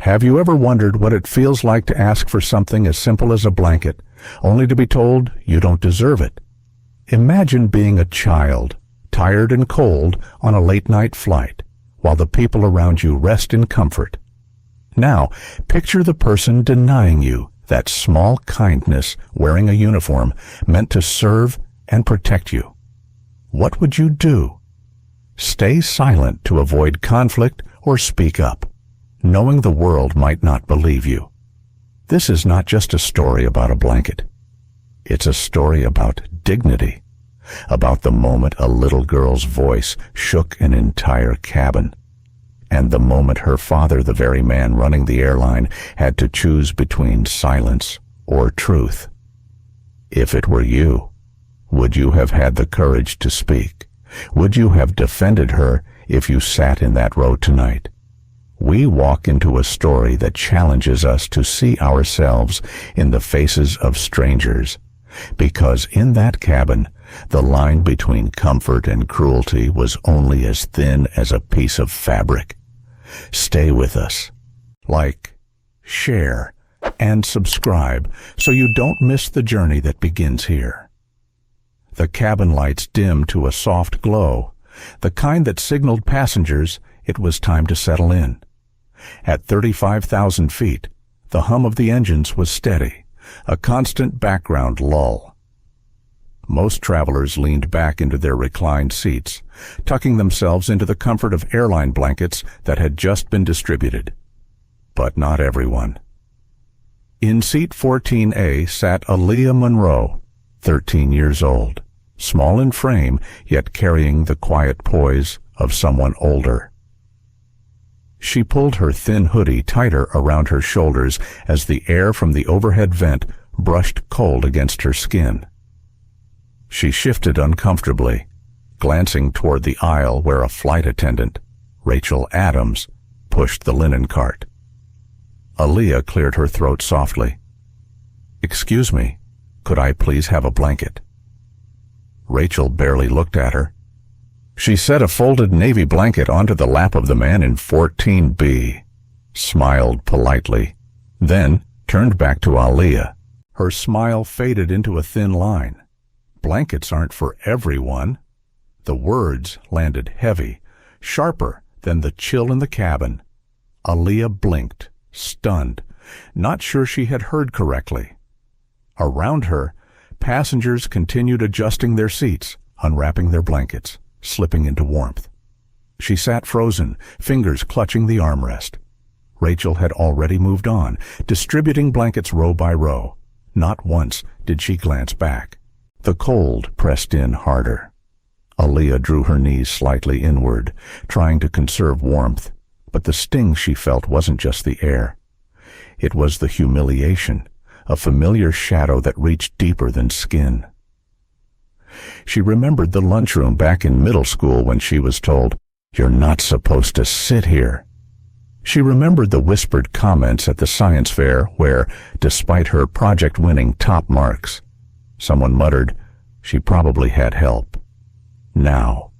Have you ever wondered what it feels like to ask for something as simple as a blanket, only to be told you don't deserve it? Imagine being a child, tired and cold on a late-night flight, while the people around you rest in comfort. Now, picture the person denying you that small kindness wearing a uniform meant to serve and protect you. What would you do? Stay silent to avoid conflict or speak up, knowing the world might not believe you. This is not just a story about a blanket. It's a story about dignity, about the moment a little girl's voice shook an entire cabin, and the moment her father, the very man running the airline, had to choose between silence or truth. If it were you, would you have had the courage to speak? Would you have defended her if you sat in that row tonight? We walk into a story that challenges us to see ourselves in the faces of strangers, because in that cabin, the line between comfort and cruelty was only as thin as a piece of fabric. Stay with us. Like, share, and subscribe so you don't miss the journey that begins here. The cabin lights dimmed to a soft glow, the kind that signaled passengers it was time to settle in. At 35,000 feet, the hum of the engines was steady, a constant background lull. Most travelers leaned back into their reclined seats, tucking themselves into the comfort of airline blankets that had just been distributed. But not everyone. In seat 14A sat Aaliyah Monroe, 13 years old, small in frame, yet carrying the quiet poise of someone older. She pulled her thin hoodie tighter around her shoulders as the air from the overhead vent brushed cold against her skin. She shifted uncomfortably, glancing toward the aisle where a flight attendant, Rachel Adams, pushed the linen cart. Aaliyah cleared her throat softly. "Excuse me, could I please have a blanket?" Rachel barely looked at her. She set a folded navy blanket onto the lap of the man in 14B, smiled politely, then turned back to Aaliyah. Her smile faded into a thin line. Blankets aren't for everyone. The words landed heavy, sharper than the chill in the cabin. Aaliyah blinked, stunned, not sure she had heard correctly. Around her, passengers continued adjusting their seats, unwrapping their blankets, slipping into warmth. She sat frozen, fingers clutching the armrest. Rachel had already moved on, distributing blankets row by row. Not once did she glance back. The cold pressed in harder. Aaliyah drew her knees slightly inward, trying to conserve warmth, but the sting she felt wasn't just the air. It was the humiliation, a familiar shadow that reached deeper than skin. She remembered the lunchroom back in middle school when she was told, "You're not supposed to sit here." She remembered the whispered comments at the science fair where, despite her project-winning top marks, someone muttered, "She probably had help." Now,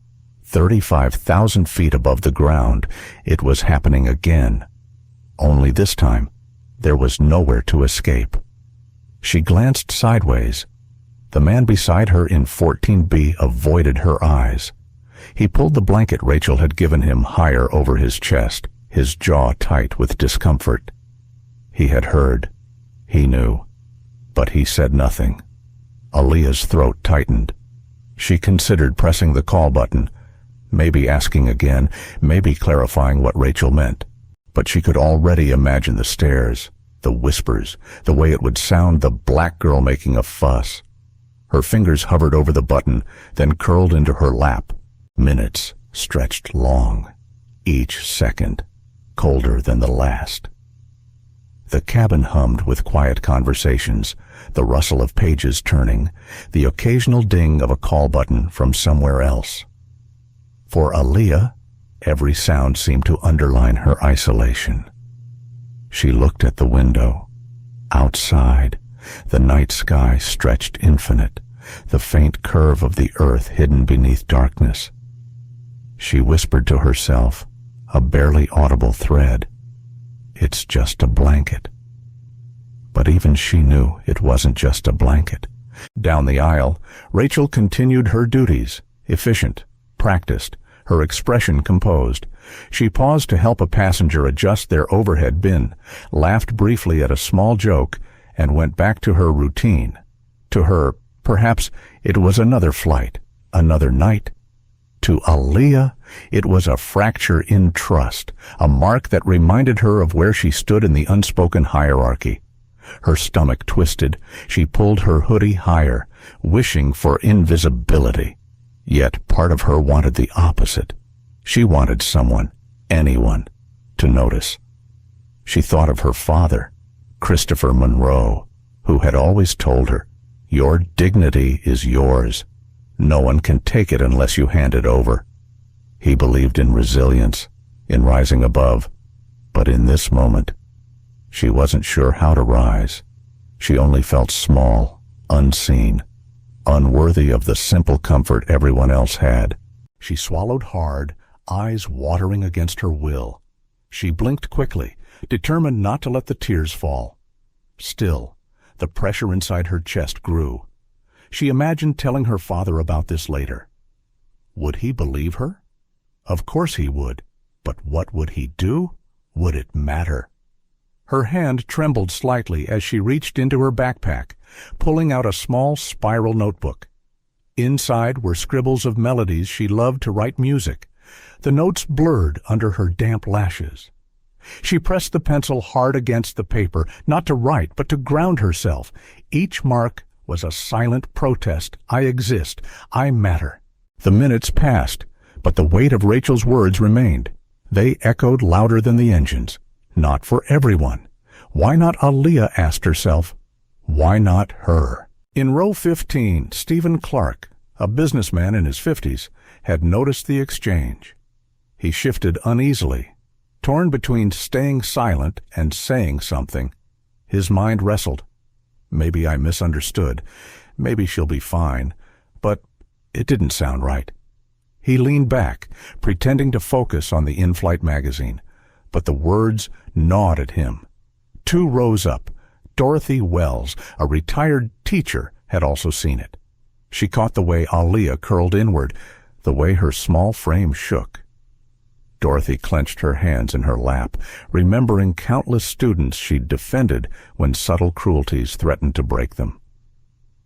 35,000 feet above the ground, it was happening again. Only this time, there was nowhere to escape. She glanced sideways. The man beside her in 14B avoided her eyes. He pulled the blanket Rachel had given him higher over his chest, his jaw tight with discomfort. He had heard. He knew. But he said nothing. Aaliyah's throat tightened. She considered pressing the call button, maybe asking again, maybe clarifying what Rachel meant. But she could already imagine the stares, the whispers, the way it would sound, the black girl making a fuss. Her fingers hovered over the button, then curled into her lap. Minutes stretched long, each second colder than the last. The cabin hummed with quiet conversations, the rustle of pages turning, the occasional ding of a call button from somewhere else. For Aaliyah, every sound seemed to underline her isolation. She looked at the window. Outside, the night sky stretched infinite, the faint curve of the earth hidden beneath darkness. She whispered to herself, a barely audible thread, "It's just a blanket." But even she knew it wasn't just a blanket. Down the aisle, Rachel continued her duties, efficient, practiced, her expression composed. She paused to help a passenger adjust their overhead bin, laughed briefly at a small joke, and went back to her routine. To her, perhaps it was another flight, another night. To Aaliyah, it was a fracture in trust, a mark that reminded her of where she stood in the unspoken hierarchy. Her stomach twisted. She pulled her hoodie higher, wishing for invisibility. Yet part of her wanted the opposite. She wanted someone, anyone, to notice. She thought of her father, Christopher Monroe, who had always told her, "Your dignity is yours. No one can take it unless you hand it over." He believed in resilience, in rising above. But in this moment, she wasn't sure how to rise. She only felt small, unseen, unworthy of the simple comfort everyone else had. She swallowed hard, eyes watering against her will. She blinked quickly, determined not to let the tears fall. Still, the pressure inside her chest grew. She imagined telling her father about this later. Would he believe her? Of course he would. But what would he do? Would it matter? Her hand trembled slightly as she reached into her backpack, pulling out a small spiral notebook. Inside were scribbles of melodies she loved to write music. The notes blurred under her damp lashes. She pressed the pencil hard against the paper, not to write, but to ground herself. Each mark was a silent protest. I exist. I matter. The minutes passed, but the weight of Rachel's words remained. They echoed louder than the engines. Not for everyone. Why not Aaliyah, asked herself. Why not her? In row 15, Stephen Clark, a businessman in his 50s, had noticed the exchange. He shifted uneasily, torn between staying silent and saying something. His mind wrestled. Maybe I misunderstood. Maybe she'll be fine. But it didn't sound right. He leaned back, pretending to focus on the in-flight magazine. But the words gnawed at him. 2 rows up, Dorothy Wells, a retired teacher, had also seen it. She caught the way Aaliyah curled inward, the way her small frame shook. Dorothy clenched her hands in her lap, remembering countless students she'd defended when subtle cruelties threatened to break them.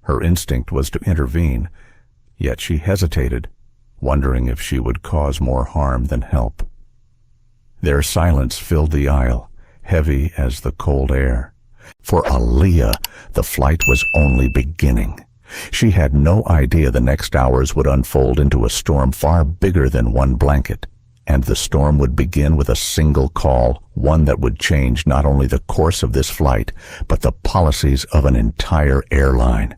Her instinct was to intervene, yet she hesitated, wondering if she would cause more harm than help. Their silence filled the aisle, heavy as the cold air. For Aaliyah, the flight was only beginning. She had no idea the next hours would unfold into a storm far bigger than one blanket. And the storm would begin with a single call, one that would change not only the course of this flight, but the policies of an entire airline.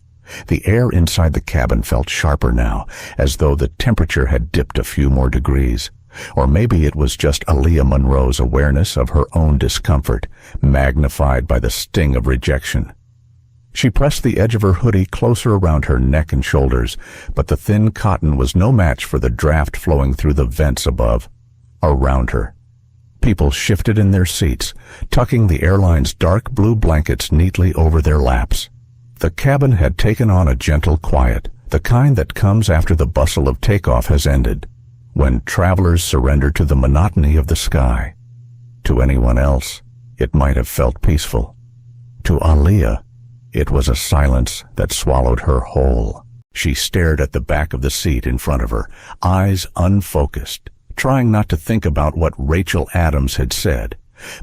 The air inside the cabin felt sharper now, as though the temperature had dipped a few more degrees. Or maybe it was just Aaliyah Monroe's awareness of her own discomfort, magnified by the sting of rejection. She pressed the edge of her hoodie closer around her neck and shoulders, but the thin cotton was no match for the draft flowing through the vents above. Around her, people shifted in their seats, tucking the airline's dark blue blankets neatly over their laps. The cabin had taken on a gentle quiet, the kind that comes after the bustle of takeoff has ended, when travelers surrender to the monotony of the sky. To anyone else, it might have felt peaceful. To Aaliyah, it was a silence that swallowed her whole. She stared at the back of the seat in front of her, eyes unfocused, trying not to think about what Rachel Adams had said,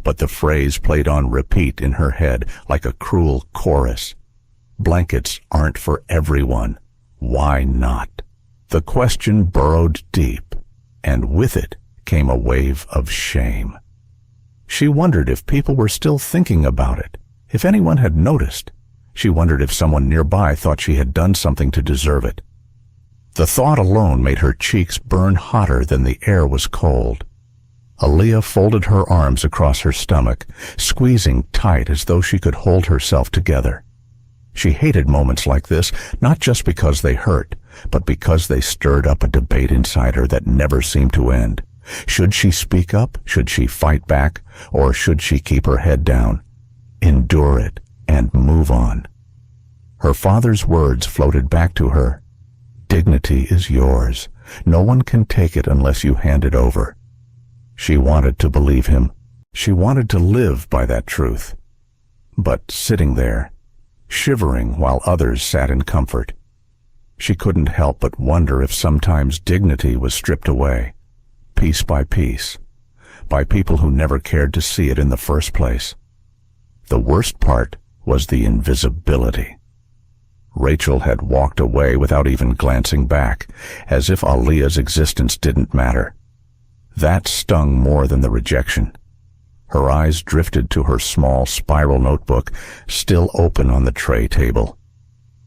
but the phrase played on repeat in her head like a cruel chorus. Blankets aren't for everyone. Why not? The question burrowed deep, and with it came a wave of shame. She wondered if people were still thinking about it, if anyone had noticed. She wondered if someone nearby thought she had done something to deserve it. The thought alone made her cheeks burn hotter than the air was cold. Aaliyah folded her arms across her stomach, squeezing tight as though she could hold herself together. She hated moments like this, not just because they hurt, but because they stirred up a debate inside her that never seemed to end. Should she speak up? Should she fight back? Or should she keep her head down, endure it, and move on? Her father's words floated back to her. Dignity is yours. No one can take it unless you hand it over. She wanted to believe him. She wanted to live by that truth. But sitting there, shivering while others sat in comfort, she couldn't help but wonder if sometimes dignity was stripped away, piece by piece, by people who never cared to see it in the first place. The worst part was the invisibility. Rachel had walked away without even glancing back, as if Aaliyah's existence didn't matter. That stung more than the rejection. Her eyes drifted to her small spiral notebook, still open on the tray table.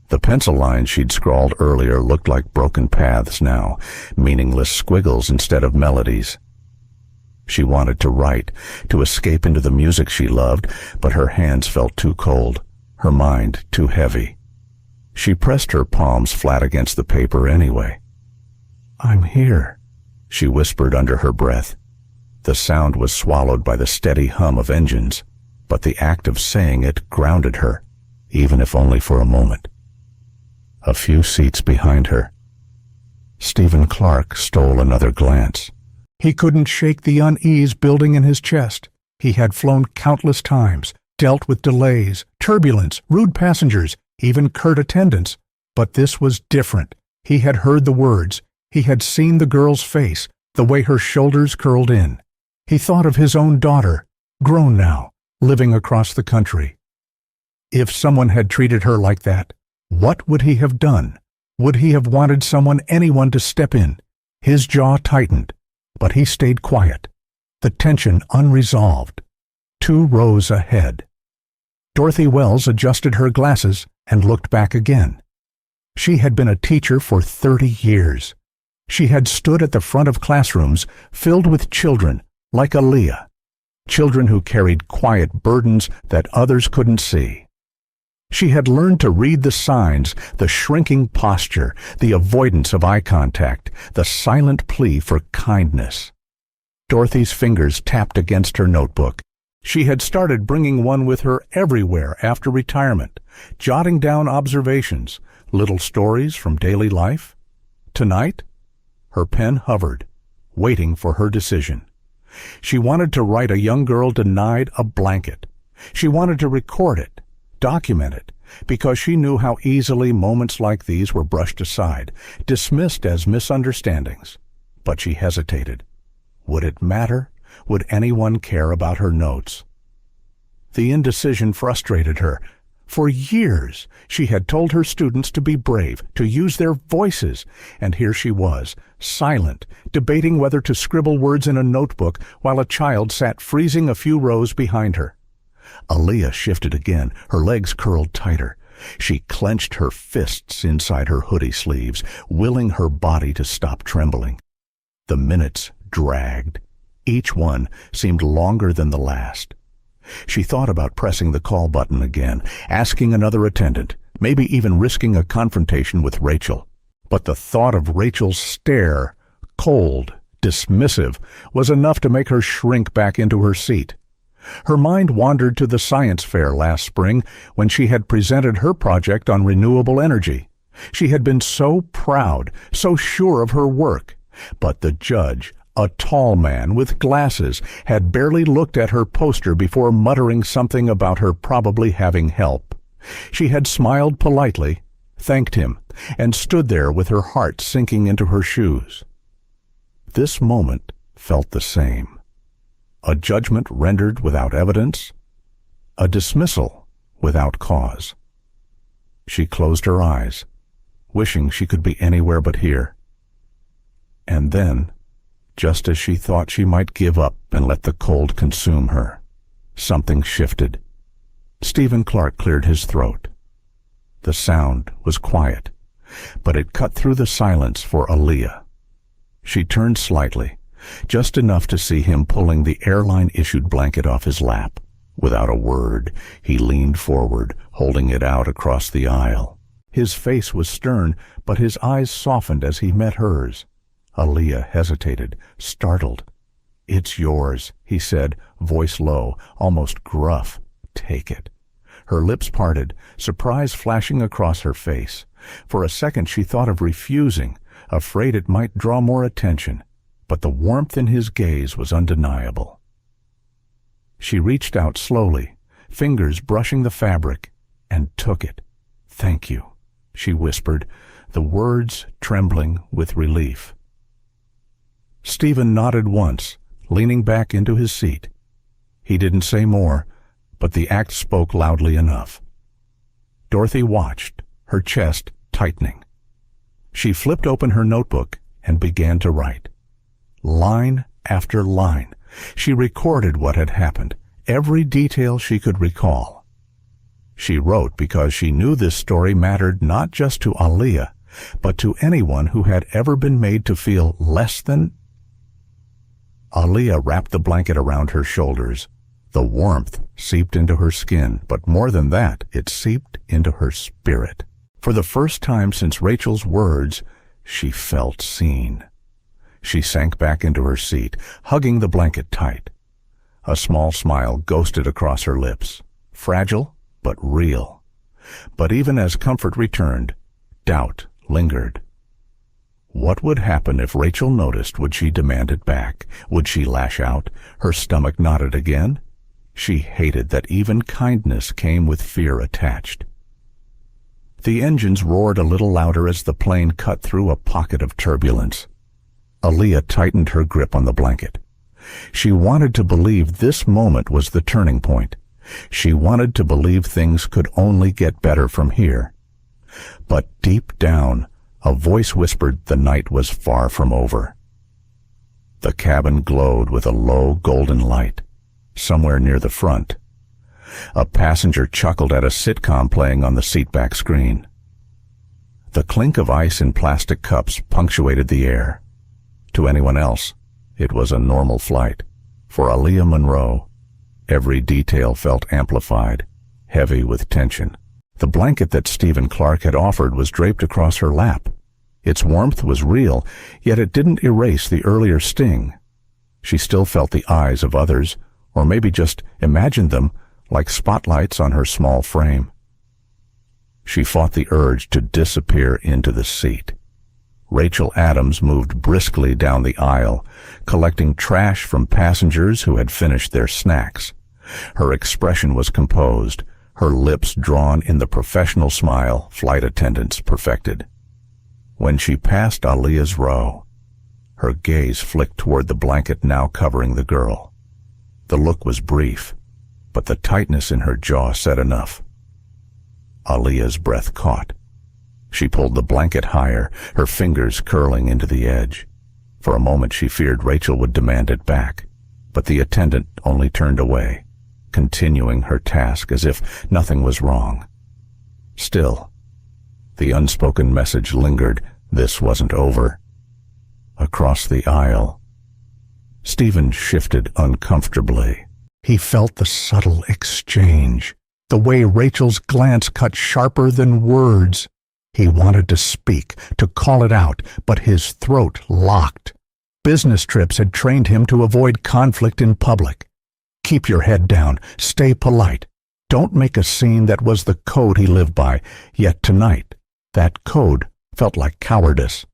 The pencil lines she'd scrawled earlier looked like broken paths now, meaningless squiggles instead of melodies. She wanted to write, to escape into the music she loved, but her hands felt too cold, her mind too heavy. She pressed her palms flat against the paper anyway. "I'm here," she whispered under her breath. The sound was swallowed by the steady hum of engines, but the act of saying it grounded her, even if only for a moment. A few seats behind her, Stephen Clark stole another glance. He couldn't shake the unease building in his chest. He had flown countless times, dealt with delays, turbulence, rude passengers, even curt attendants. But this was different. He had heard the words. He had seen the girl's face, the way her shoulders curled in. He thought of his own daughter, grown now, living across the country. If someone had treated her like that, what would he have done? Would he have wanted anyone to step in? His jaw tightened, but he stayed quiet, the tension unresolved. 2 rows ahead. Dorothy Wells adjusted her glasses and looked back again. She had been a teacher for 30 years. She had stood at the front of classrooms filled with children like Aaliyah, children who carried quiet burdens that others couldn't see. She had learned to read the signs, the shrinking posture, the avoidance of eye contact, the silent plea for kindness. Dorothy's fingers tapped against her notebook. She had started bringing one with her everywhere after retirement, jotting down observations, little stories from daily life. Tonight, her pen hovered, waiting for her decision. She wanted to write a young girl denied a blanket. She wanted to record it, document it, because she knew how easily moments like these were brushed aside, dismissed as misunderstandings. But she hesitated. Would it matter? Would anyone care about her notes? The indecision frustrated her. For years, she had told her students to be brave, to use their voices, and here she was, silent, debating whether to scribble words in a notebook while a child sat freezing a few rows behind her. Aaliyah shifted again, her legs curled tighter. She clenched her fists inside her hoodie sleeves, willing her body to stop trembling. The minutes dragged. Each one seemed longer than the last. She thought about pressing the call button again, asking another attendant, maybe even risking a confrontation with Rachel. But the thought of Rachel's stare, cold, dismissive, was enough to make her shrink back into her seat. Her mind wandered to the science fair last spring when she had presented her project on renewable energy. She had been so proud, so sure of her work. But the judge, a tall man with glasses, had barely looked at her poster before muttering something about her probably having help. She had smiled politely, thanked him, and stood there with her heart sinking into her shoes. This moment felt the same. A judgment rendered without evidence, a dismissal without cause. She closed her eyes, wishing she could be anywhere but here. And then, just as she thought she might give up and let the cold consume her, something shifted. Stephen Clark cleared his throat. The sound was quiet, but it cut through the silence for Aaliyah. She turned slightly, just enough to see him pulling the airline-issued blanket off his lap. Without a word, he leaned forward, holding it out across the aisle. His face was stern, but his eyes softened as he met hers. Aaliyah hesitated, startled. "It's yours," he said, voice low, almost gruff. "Take it." Her lips parted, surprise flashing across her face. For a second she thought of refusing, afraid it might draw more attention, but the warmth in his gaze was undeniable. She reached out slowly, fingers brushing the fabric, and took it. "Thank you," she whispered, the words trembling with relief. Stephen nodded once, leaning back into his seat. He didn't say more, but the act spoke loudly enough. Dorothy watched, her chest tightening. She flipped open her notebook and began to write. Line after line, she recorded what had happened, every detail she could recall. She wrote because she knew this story mattered not just to Aaliyah, but to anyone who had ever been made to feel less than. Aaliyah wrapped the blanket around her shoulders. The warmth seeped into her skin, but more than that, it seeped into her spirit. For the first time since Rachel's words, she felt seen. She sank back into her seat, hugging the blanket tight. A small smile ghosted across her lips, fragile but real. But even as comfort returned, doubt lingered. What would happen if Rachel noticed? Would she demand it back? Would she lash out? Her stomach knotted again. She hated that even kindness came with fear attached. The engines roared a little louder as the plane cut through a pocket of turbulence. Aaliyah tightened her grip on the blanket. She wanted to believe this moment was the turning point. She wanted to believe things could only get better from here. But deep down, a voice whispered the night was far from over. The cabin glowed with a low golden light. Somewhere near the front, a passenger chuckled at a sitcom playing on the seatback screen. The clink of ice in plastic cups punctuated the air. To anyone else, it was a normal flight. For Aaliyah Monroe, every detail felt amplified, heavy with tension. The blanket that Stephen Clark had offered was draped across her lap. Its warmth was real, yet it didn't erase the earlier sting. She still felt the eyes of others, or maybe just imagined them like spotlights on her small frame. She fought the urge to disappear into the seat. Rachel Adams moved briskly down the aisle, collecting trash from passengers who had finished their snacks. Her expression was composed, her lips drawn in the professional smile flight attendants perfected. When she passed Aaliyah's row, her gaze flicked toward the blanket now covering the girl. The look was brief, but the tightness in her jaw said enough. Aaliyah's breath caught. She pulled the blanket higher, her fingers curling into the edge. For a moment she feared Rachel would demand it back, but the attendant only turned away, continuing her task as if nothing was wrong. Still, the unspoken message lingered. This wasn't over. Across the aisle, Stephen shifted uncomfortably. He felt the subtle exchange, the way Rachel's glance cut sharper than words. He wanted to speak, to call it out, but his throat locked. Business trips had trained him to avoid conflict in public. Keep your head down, stay polite. Don't make a scene. That was the code he lived by, yet tonight, that code felt like cowardice.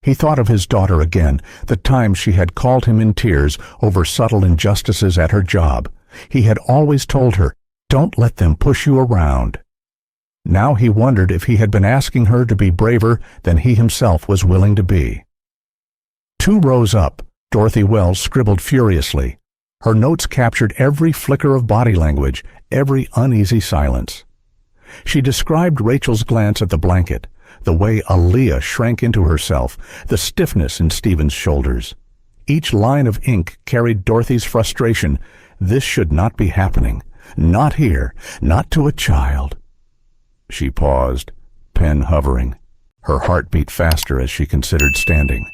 He thought of his daughter again, the time she had called him in tears over subtle injustices at her job. He had always told her, "Don't let them push you around." Now he wondered if he had been asking her to be braver than he himself was willing to be. 2 rows up, Dorothy Wells scribbled furiously. Her notes captured every flicker of body language, every uneasy silence. She described Rachel's glance at the blanket, the way Aaliyah shrank into herself, the stiffness in Stephen's shoulders. Each line of ink carried Dorothy's frustration. This should not be happening. Not here. Not to a child. She paused, pen hovering. Her heart beat faster as she considered standing.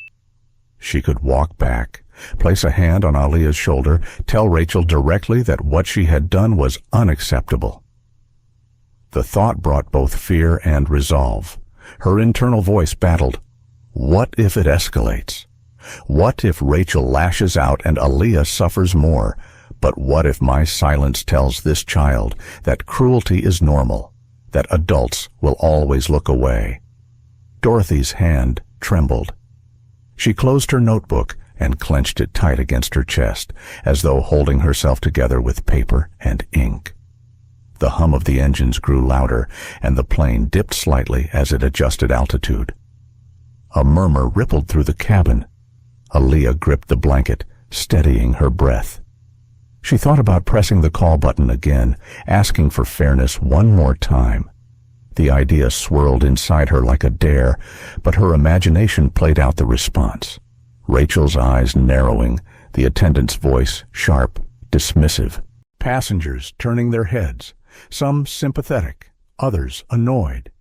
She could walk back, place a hand on Aaliyah's shoulder, tell Rachel directly that what she had done was unacceptable. The thought brought both fear and resolve. Her internal voice battled. What if it escalates? What if Rachel lashes out and Aaliyah suffers more? But what if my silence tells this child that cruelty is normal, that adults will always look away? Dorothy's hand trembled. She closed her notebook and clenched it tight against her chest, as though holding herself together with paper and ink. The hum of the engines grew louder, and the plane dipped slightly as it adjusted altitude. A murmur rippled through the cabin. Aaliyah gripped the blanket, steadying her breath. She thought about pressing the call button again, asking for fairness one more time. The idea swirled inside her like a dare, but her imagination played out the response. Rachel's eyes narrowing, the attendant's voice sharp, dismissive. Passengers turning their heads, some sympathetic, others annoyed.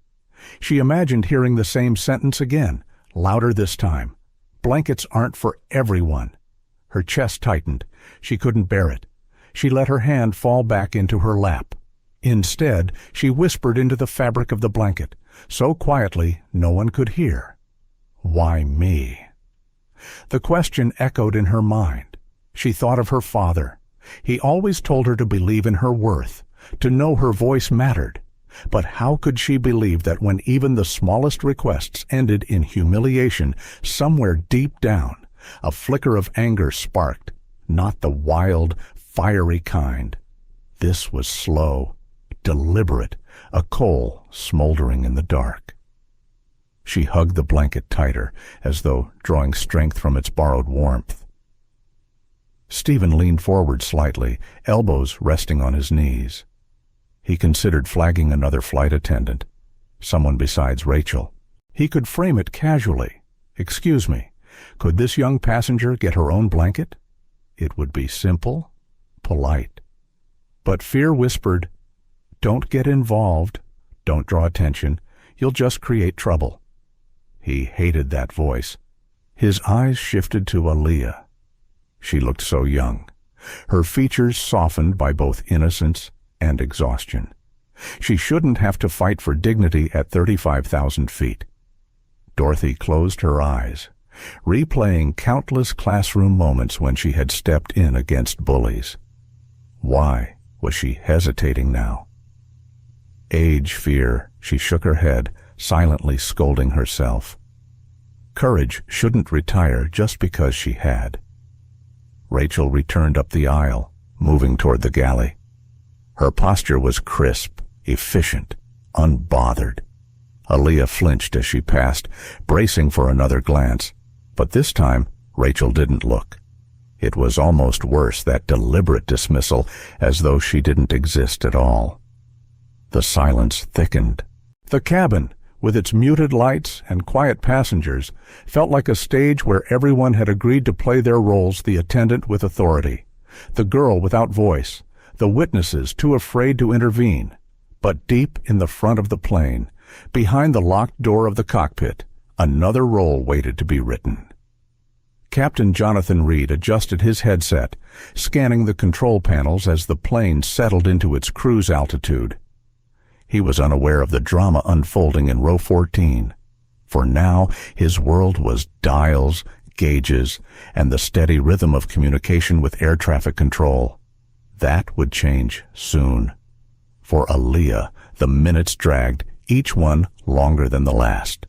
She imagined hearing the same sentence again, louder this time. Blankets aren't for everyone. Her chest tightened. She couldn't bear it. She let her hand fall back into her lap. Instead, she whispered into the fabric of the blanket, so quietly no one could hear. Why me? The question echoed in her mind. She thought of her father. He always told her to believe in her worth, to know her voice mattered. But how could she believe that when even the smallest requests ended in humiliation, somewhere deep down, a flicker of anger sparked, not the wild, fiery kind. This was slow, deliberate, a coal smoldering in the dark. She hugged the blanket tighter, as though drawing strength from its borrowed warmth. Stephen leaned forward slightly, elbows resting on his knees. He considered flagging another flight attendant, someone besides Rachel. He could frame it casually. "Excuse me, could this young passenger get her own blanket?" It would be simple, polite. But fear whispered, "Don't get involved. Don't draw attention. You'll just create trouble." He hated that voice. His eyes shifted to Aaliyah. She looked so young, her features softened by both innocence and exhaustion. She shouldn't have to fight for dignity at 35,000 feet. Dorothy closed her eyes, replaying countless classroom moments when she had stepped in against bullies. Why was she hesitating now? Age fear, she shook her head, silently scolding herself. Courage shouldn't retire just because she had. Rachel returned up the aisle, moving toward the galley. Her posture was crisp, efficient, unbothered. Aaliyah flinched as she passed, bracing for another glance. But this time, Rachel didn't look. It was almost worse, that deliberate dismissal, as though she didn't exist at all. The silence thickened. The cabin, with its muted lights and quiet passengers, felt like a stage where everyone had agreed to play their roles, the attendant with authority, the girl without voice, the witnesses too afraid to intervene. But deep in the front of the plane, behind the locked door of the cockpit, another role waited to be written. Captain Jonathan Reed adjusted his headset, scanning the control panels as the plane settled into its cruise altitude. He was unaware of the drama unfolding in row 14. For now, his world was dials, gauges, and the steady rhythm of communication with air traffic control. That would change soon. For Aaliyah, the minutes dragged, each one longer than the last.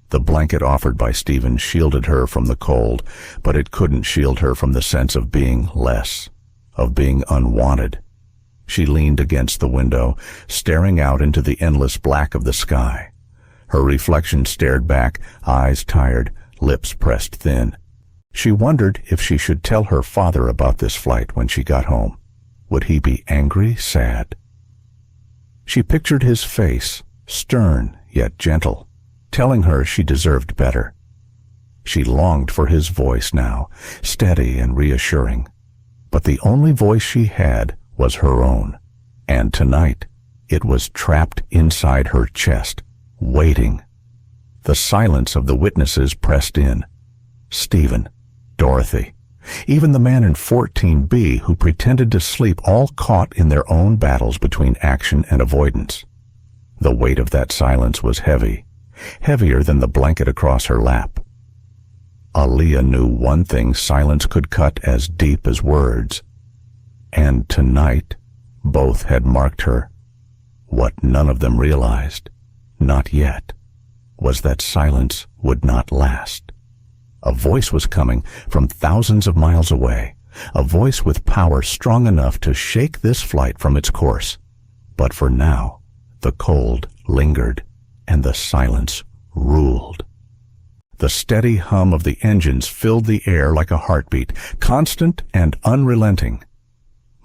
The blanket offered by Stephen shielded her from the cold, but it couldn't shield her from the sense of being less, of being unwanted. She leaned against the window, staring out into the endless black of the sky. Her reflection stared back, eyes tired, lips pressed thin. She wondered if she should tell her father about this flight when she got home. Would he be angry, sad? She pictured his face, stern yet gentle, telling her she deserved better. She longed for his voice now, steady and reassuring. But the only voice she had was her own, and tonight it was trapped inside her chest, waiting. The silence of the witnesses pressed in. Stephen, Dorothy, even the man in 14B who pretended to sleep, all caught in their own battles between action and avoidance. The weight of that silence was heavy, heavier than the blanket across her lap. Aaliyah knew one thing silence could cut as deep as words. And tonight, both had marked her. What none of them realized, not yet, was that silence would not last. A voice was coming from thousands of miles away, a voice with power strong enough to shake this flight from its course. But for now, the cold lingered, and the silence ruled. The steady hum of the engines filled the air like a heartbeat, constant and unrelenting.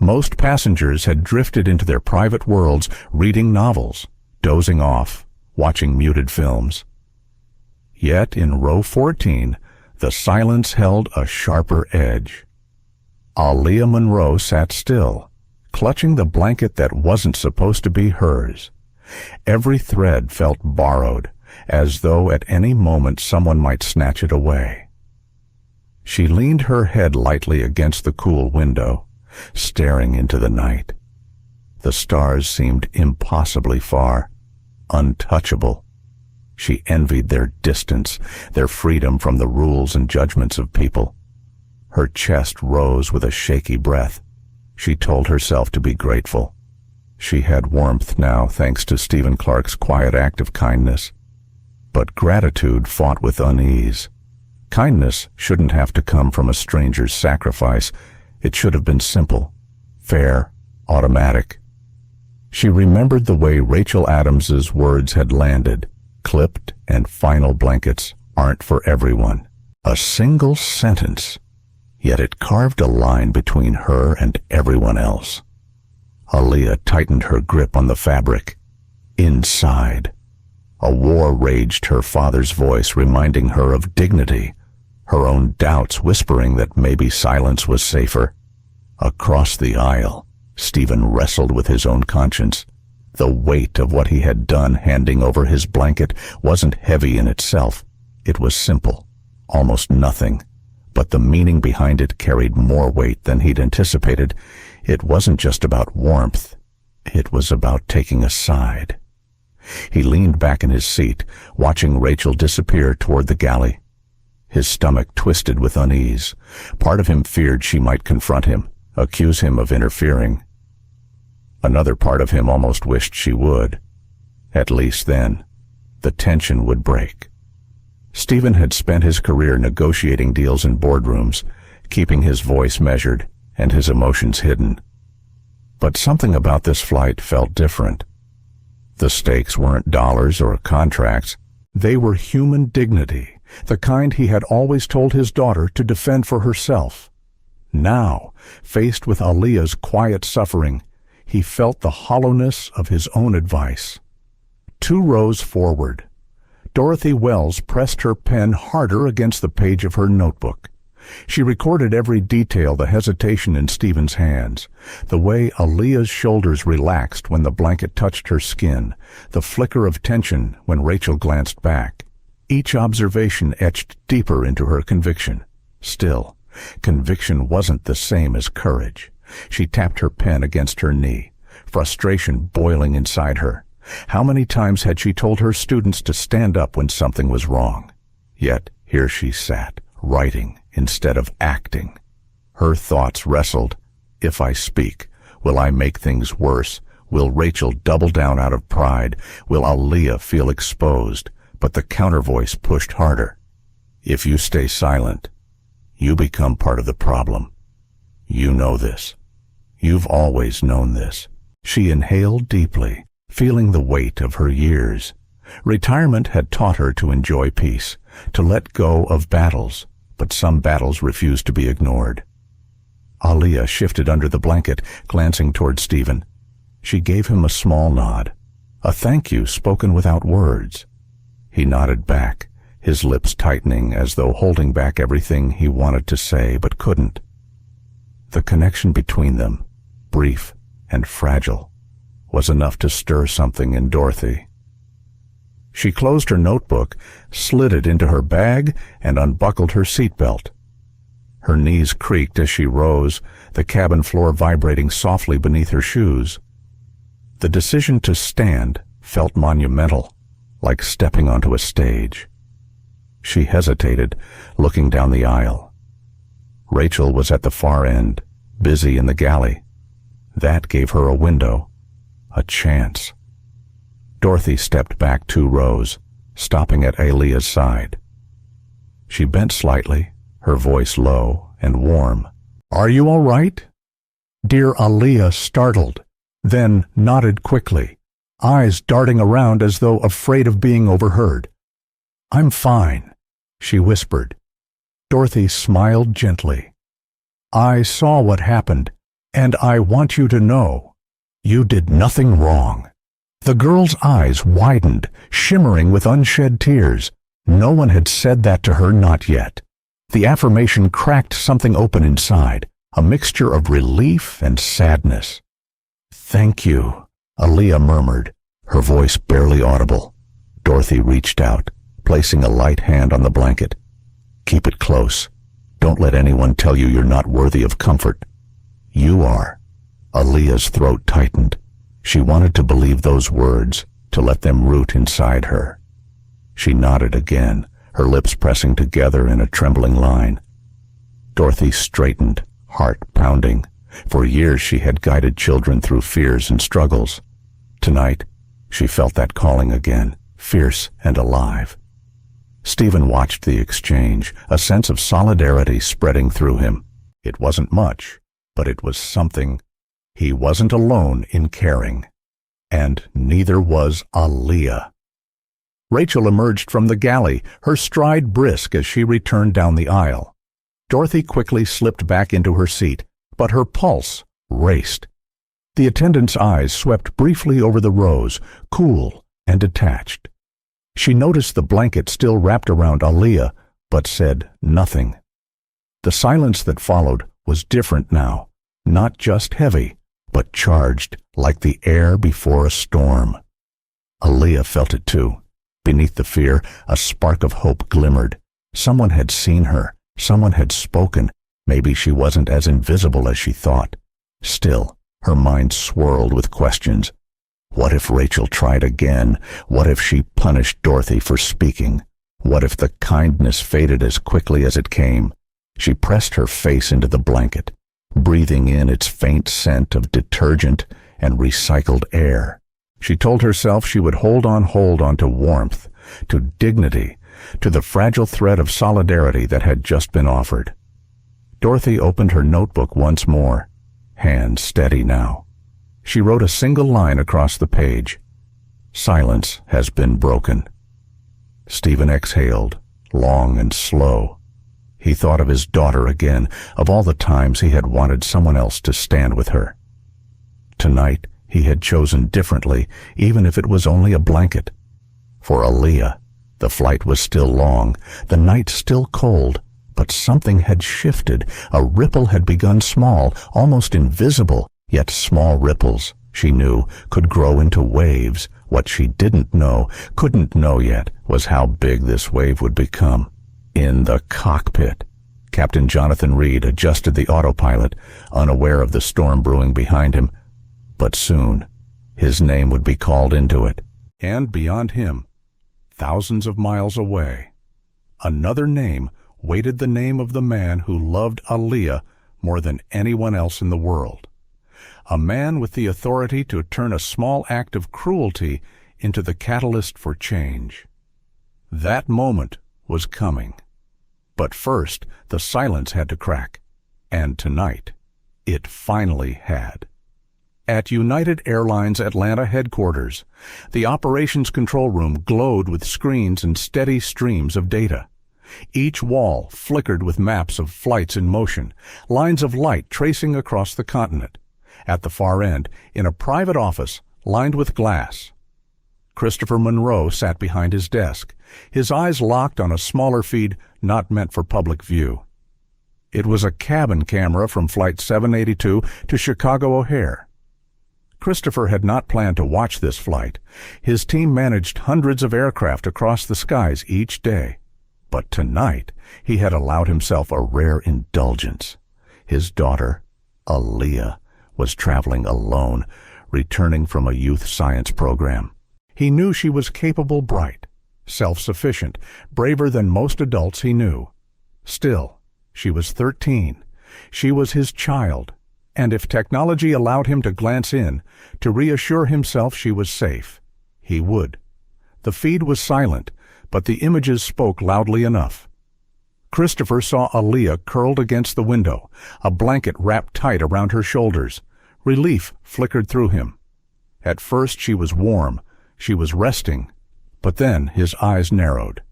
Most passengers had drifted into their private worlds, reading novels, dozing off, watching muted films. Yet in row 14, the silence held a sharper edge. Aaliyah Monroe sat still, clutching the blanket that wasn't supposed to be hers. Every thread felt borrowed, as though at any moment someone might snatch it away. She leaned her head lightly against the cool window, staring into the night. The stars seemed impossibly far, untouchable. She envied their distance, their freedom from the rules and judgments of people. Her chest rose with a shaky breath. She told herself to be grateful. She had warmth now, thanks to Stephen Clark's quiet act of kindness. But gratitude fought with unease. Kindness shouldn't have to come from a stranger's sacrifice. It should have been simple, fair, automatic. She remembered the way Rachel Adams's words had landed. Clipped and final blankets aren't for everyone. A single sentence, yet it carved a line between her and everyone else. Aaliyah tightened her grip on the fabric. Inside, a war raged, her father's voice reminding her of dignity, her own doubts whispering that maybe silence was safer. Across the aisle, Stephen wrestled with his own conscience. The weight of what he had done handing over his blanket wasn't heavy in itself. It was simple, almost nothing. But the meaning behind it carried more weight than he'd anticipated. It wasn't just about warmth. It was about taking a side. He leaned back in his seat, watching Rachel disappear toward the galley. His stomach twisted with unease. Part of him feared she might confront him, accuse him of interfering. Another part of him almost wished she would. At least then, the tension would break. Stephen had spent his career negotiating deals in boardrooms, keeping his voice measured and his emotions hidden. But something about this flight felt different. The stakes weren't dollars or contracts. They were human dignity, the kind he had always told his daughter to defend for herself. Now, faced with Aaliyah's quiet suffering, he felt the hollowness of his own advice. 2 rows forward, Dorothy Wells pressed her pen harder against the page of her notebook. She recorded every detail, the hesitation in Stephen's hands, the way Aaliyah's shoulders relaxed when the blanket touched her skin, the flicker of tension when Rachel glanced back. Each observation etched deeper into her conviction. Still, conviction wasn't the same as courage. She tapped her pen against her knee, frustration boiling inside her. How many times had she told her students to stand up when something was wrong? Yet here she sat, writing instead of acting. Her thoughts wrestled. If I speak, will I make things worse? Will Rachel double down out of pride? Will Aaliyah feel exposed? But the counter voice pushed harder. If you stay silent, you become part of the problem. You know this. You've always known this. She inhaled deeply, feeling the weight of her years. Retirement had taught her to enjoy peace, to let go of battles, but some battles refused to be ignored. Aaliyah shifted under the blanket, glancing toward Stephen. She gave him a small nod, a thank you spoken without words. He nodded back, his lips tightening as though holding back everything he wanted to say but couldn't. The connection between them, brief and fragile, was enough to stir something in Dorothy. She closed her notebook, slid it into her bag, and unbuckled her seatbelt. Her knees creaked as she rose, the cabin floor vibrating softly beneath her shoes. The decision to stand felt monumental, like stepping onto a stage. She hesitated, looking down the aisle. Rachel was at the far end, busy in the galley. That gave her a window, a chance. Dorothy stepped back 2 rows, stopping at Aaliyah's side. She bent slightly, her voice low and warm. "Are you all right?" Dear Aaliyah startled, then nodded quickly, eyes darting around as though afraid of being overheard. "I'm fine," she whispered. Dorothy smiled gently. "I saw what happened, and I want you to know, you did nothing wrong." The girl's eyes widened, shimmering with unshed tears. No one had said that to her, not yet. The affirmation cracked something open inside, a mixture of relief and sadness. "Thank you," Aaliyah murmured, her voice barely audible. Dorothy reached out, placing a light hand on the blanket. "Keep it close. Don't let anyone tell you you're not worthy of comfort. You are." Aaliyah's throat tightened. She wanted to believe those words, to let them root inside her. She nodded again, her lips pressing together in a trembling line. Dorothy straightened, heart pounding. For years she had guided children through fears and struggles. Tonight, she felt that calling again, fierce and alive. Stephen watched the exchange, a sense of solidarity spreading through him. It wasn't much, but it was something. He wasn't alone in caring. And neither was Aaliyah. Rachel emerged from the galley, her stride brisk as she returned down the aisle. Dorothy quickly slipped back into her seat, but her pulse raced. The attendant's eyes swept briefly over the rows, cool and detached. She noticed the blanket still wrapped around Aaliyah, but said nothing. The silence that followed was different now, not just heavy, but charged like the air before a storm. Aaliyah felt it too. Beneath the fear, a spark of hope glimmered. Someone had seen her. Someone had spoken. Maybe she wasn't as invisible as she thought. Still, her mind swirled with questions. What if Rachel tried again? What if she punished Dorothy for speaking? What if the kindness faded as quickly as it came? She pressed her face into the blanket, breathing in its faint scent of detergent and recycled air. She told herself she would hold on to warmth, to dignity, to the fragile thread of solidarity that had just been offered. Dorothy opened her notebook once more, hands steady now. She wrote a single line across the page. "Silence has been broken." Stephen exhaled, long and slow. He thought of his daughter again, of all the times he had wanted someone else to stand with her. Tonight, he had chosen differently, even if it was only a blanket. For Aaliyah, the flight was still long, the night still cold, but something had shifted. A ripple had begun small, almost invisible, yet small ripples, she knew, could grow into waves. What she couldn't know yet, was how big this wave would become. In the cockpit, Captain Jonathan Reed adjusted the autopilot, unaware of the storm brewing behind him. But soon, his name would be called into it. And beyond him, thousands of miles away, another name waited, the name of the man who loved Aaliyah more than anyone else in the world. A man with the authority to turn a small act of cruelty into the catalyst for change. That moment was coming. But first, the silence had to crack. And tonight, it finally had. At United Airlines Atlanta headquarters, the operations control room glowed with screens and steady streams of data. Each wall flickered with maps of flights in motion, lines of light tracing across the continent. At the far end, in a private office lined with glass, Christopher Monroe sat behind his desk, his eyes locked on a smaller feed not meant for public view. It was a cabin camera from Flight 782 to Chicago O'Hare. Christopher had not planned to watch this flight. His team managed hundreds of aircraft across the skies each day. But tonight, he had allowed himself a rare indulgence. His daughter, Aaliyah, was traveling alone, returning from a youth science program. He knew she was capable, bright, self-sufficient, braver than most adults he knew. Still, she was 13. She was his child, and if technology allowed him to glance in, to reassure himself she was safe, he would. The feed was silent, but the images spoke loudly enough. Christopher saw Aaliyah curled against the window, a blanket wrapped tight around her shoulders. Relief flickered through him. At first she was warm, she was resting, but then his eyes narrowed.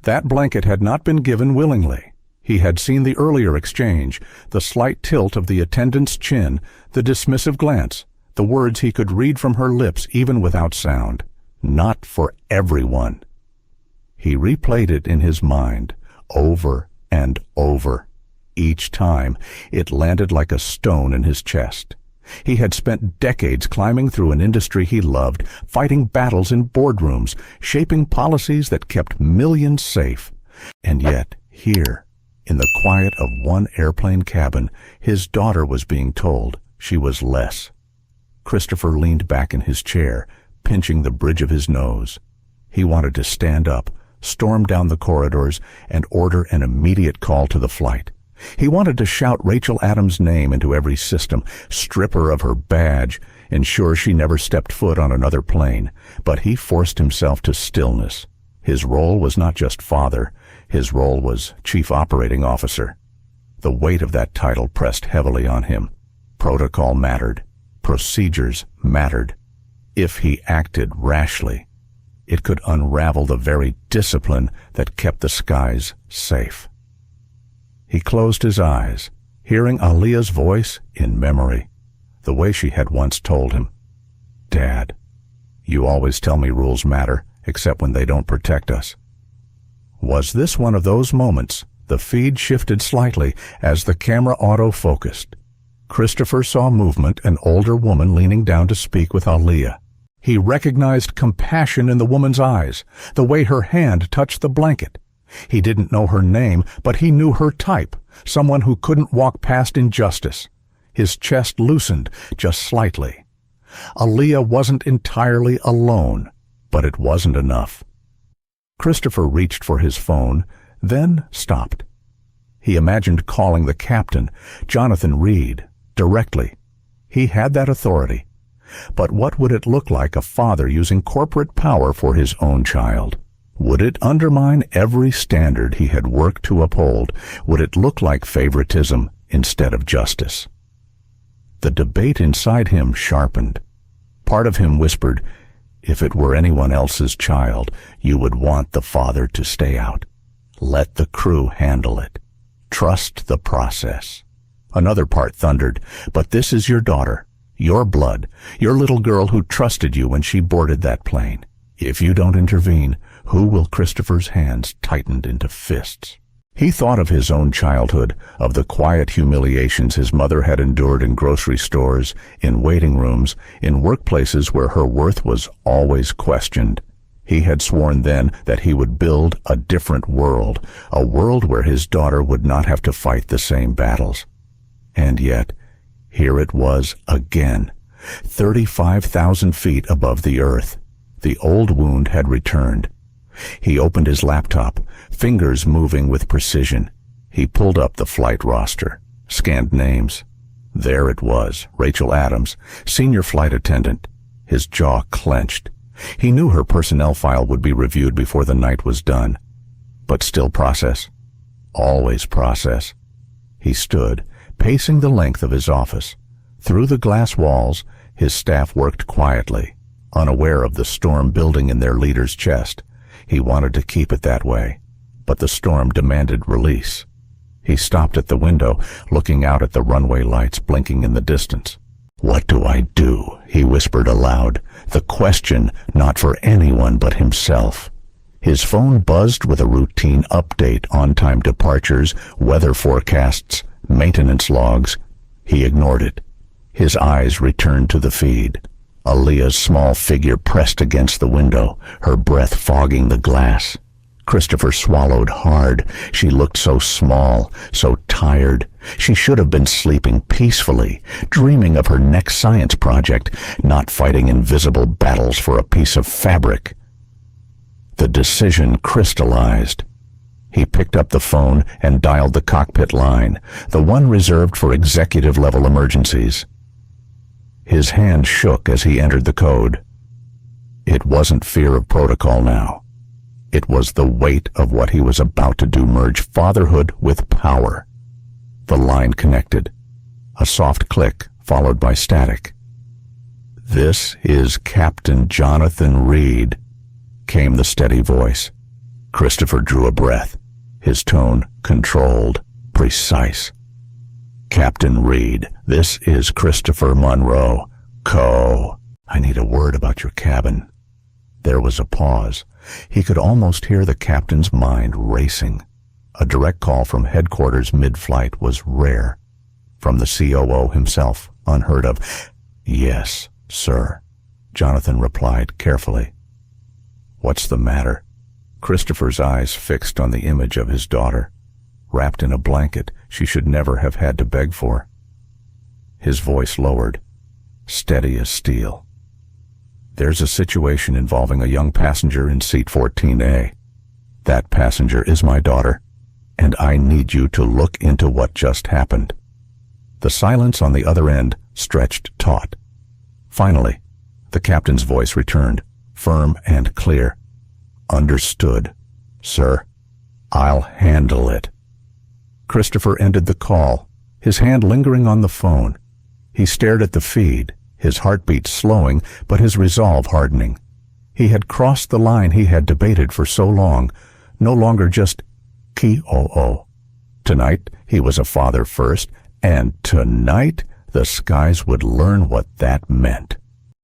That blanket had not been given willingly. He had seen the earlier exchange, the slight tilt of the attendant's chin, the dismissive glance, the words he could read from her lips even without sound. Not for everyone. He replayed it in his mind, over and over. Each time, it landed like a stone in his chest. He had spent decades climbing through an industry he loved, fighting battles in boardrooms, shaping policies that kept millions safe. And yet, here, in the quiet of one airplane cabin, his daughter was being told she was less. Christopher leaned back in his chair, pinching the bridge of his nose. He wanted to stand up, storm down the corridors, and order an immediate call to the flight. He wanted to shout Rachel Adams' name into every system, strip her of her badge, ensure she never stepped foot on another plane, but he forced himself to stillness. His role was not just father, his role was chief operating officer. The weight of that title pressed heavily on him. Protocol mattered. Procedures mattered. If he acted rashly, it could unravel the very discipline that kept the skies safe. He closed his eyes, hearing Aaliyah's voice in memory, the way she had once told him, "Dad, you always tell me rules matter, except when they don't protect us." Was this one of those moments? The feed shifted slightly as the camera auto-focused. Christopher saw movement, an older woman leaning down to speak with Aaliyah. He recognized compassion in the woman's eyes, the way her hand touched the blanket. He didn't know her name, but he knew her type, someone who couldn't walk past injustice. His chest loosened just slightly. Aaliyah wasn't entirely alone, but it wasn't enough. Christopher reached for his phone, then stopped. He imagined calling the captain, Jonathan Reed, directly. He had that authority. But what would it look like a father using corporate power for his own child? Would it undermine every standard he had worked to uphold? Would it look like favoritism instead of justice? The debate inside him sharpened. Part of him whispered, if it were anyone else's child, you would want the father to stay out. Let the crew handle it. Trust the process. Another part thundered, but this is your daughter, your blood, your little girl who trusted you when she boarded that plane. If you don't intervene, who will? Christopher's hands tightened into fists. He thought of his own childhood, of the quiet humiliations his mother had endured in grocery stores, in waiting rooms, in workplaces where her worth was always questioned. He had sworn then that he would build a different world, a world where his daughter would not have to fight the same battles. And yet, here it was again, 35,000 feet above the earth. The old wound had returned. He opened his laptop, fingers moving with precision. He pulled up the flight roster, scanned names. There it was, Rachel Adams, senior flight attendant. His jaw clenched. He knew her personnel file would be reviewed before the night was done. But still process. Always process. He stood, pacing the length of his office. Through the glass walls, his staff worked quietly, unaware of the storm building in their leader's chest. He wanted to keep it that way, but the storm demanded release. He stopped at the window, looking out at the runway lights blinking in the distance. "What do I do?" he whispered aloud, the question not for anyone but himself. His phone buzzed with a routine update, on-time departures, weather forecasts, maintenance logs. He ignored it. His eyes returned to the feed. Aaliyah's small figure pressed against the window, her breath fogging the glass. Christopher swallowed hard. She looked so small, so tired. She should have been sleeping peacefully, dreaming of her next science project, not fighting invisible battles for a piece of fabric. The decision crystallized. He picked up the phone and dialed the cockpit line, the one reserved for executive-level emergencies. His hand shook as he entered the code. It wasn't fear of protocol now. It was the weight of what he was about to do merge fatherhood with power. The line connected. A soft click, followed by static. "This is Captain Jonathan Reed," came the steady voice. Christopher drew a breath, his tone controlled, precise. "Captain Reed, this is Christopher Monroe. I need a word about your cabin." There was a pause. He could almost hear the captain's mind racing. A direct call from headquarters mid-flight was rare. From the COO himself, unheard of. "Yes, sir," Jonathan replied carefully. "What's the matter?" Christopher's eyes fixed on the image of his daughter, wrapped in a blanket she should never have had to beg for. His voice lowered, steady as steel. "There's a situation involving a young passenger in seat 14A. That passenger is my daughter, and I need you to look into what just happened." The silence on the other end stretched taut. Finally, the captain's voice returned, firm and clear. "Understood, sir. I'll handle it." Christopher ended the call, his hand lingering on the phone. He stared at the feed, his heartbeat slowing, but his resolve hardening. He had crossed the line he had debated for so long, no longer just KOO. Tonight, he was a father first, and tonight, the skies would learn what that meant.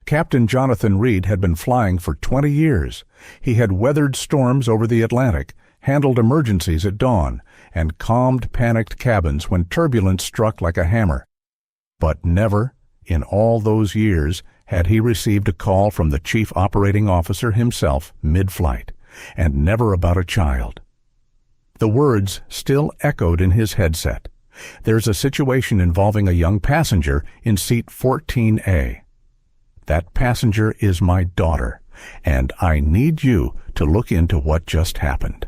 Captain Jonathan Reed had been flying for 20 years. He had weathered storms over the Atlantic, handled emergencies at dawn, and calmed panicked cabins when turbulence struck like a hammer. But never, in all those years, had he received a call from the chief operating officer himself mid-flight, and never about a child. The words still echoed in his headset. "There's a situation involving a young passenger in seat 14A. That passenger is my daughter, and I need you to look into what just happened."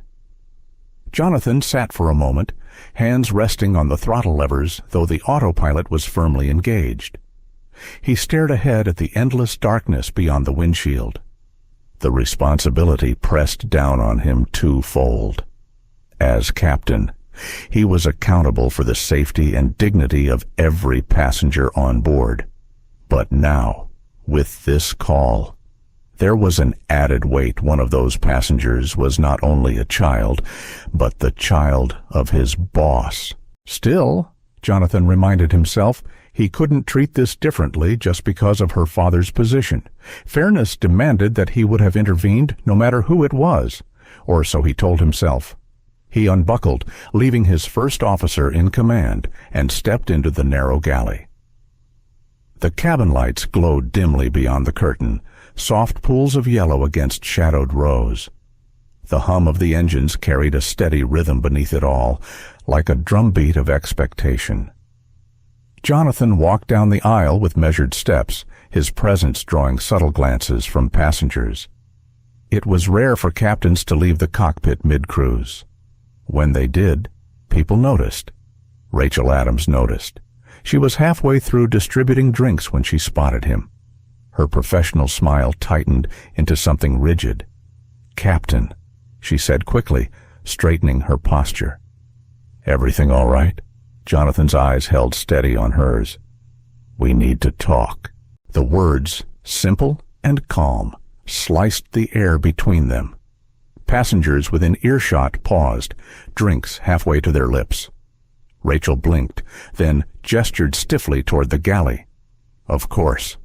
Jonathan sat for a moment, hands resting on the throttle levers, though the autopilot was firmly engaged. He stared ahead at the endless darkness beyond the windshield. The responsibility pressed down on him twofold. As captain, he was accountable for the safety and dignity of every passenger on board. But now, with this call, there was an added weight. One of those passengers was not only a child, but the child of his boss. Still, Jonathan reminded himself, he couldn't treat this differently just because of her father's position. Fairness demanded that he would have intervened no matter who it was, or so he told himself. He unbuckled, leaving his first officer in command, and stepped into the narrow galley. The cabin lights glowed dimly beyond the curtain, soft pools of yellow against shadowed rows. The hum of the engines carried a steady rhythm beneath it all, like a drumbeat of expectation. Jonathan walked down the aisle with measured steps, his presence drawing subtle glances from passengers. It was rare for captains to leave the cockpit mid-cruise. When they did, people noticed. Rachel Adams noticed. She was halfway through distributing drinks when she spotted him. Her professional smile tightened into something rigid. "Captain," she said quickly, straightening her posture. "Everything all right?" Jonathan's eyes held steady on hers. "We need to talk." The words, simple and calm, sliced the air between them. Passengers within earshot paused, drinks halfway to their lips. Rachel blinked, then gestured stiffly toward the galley. Of course.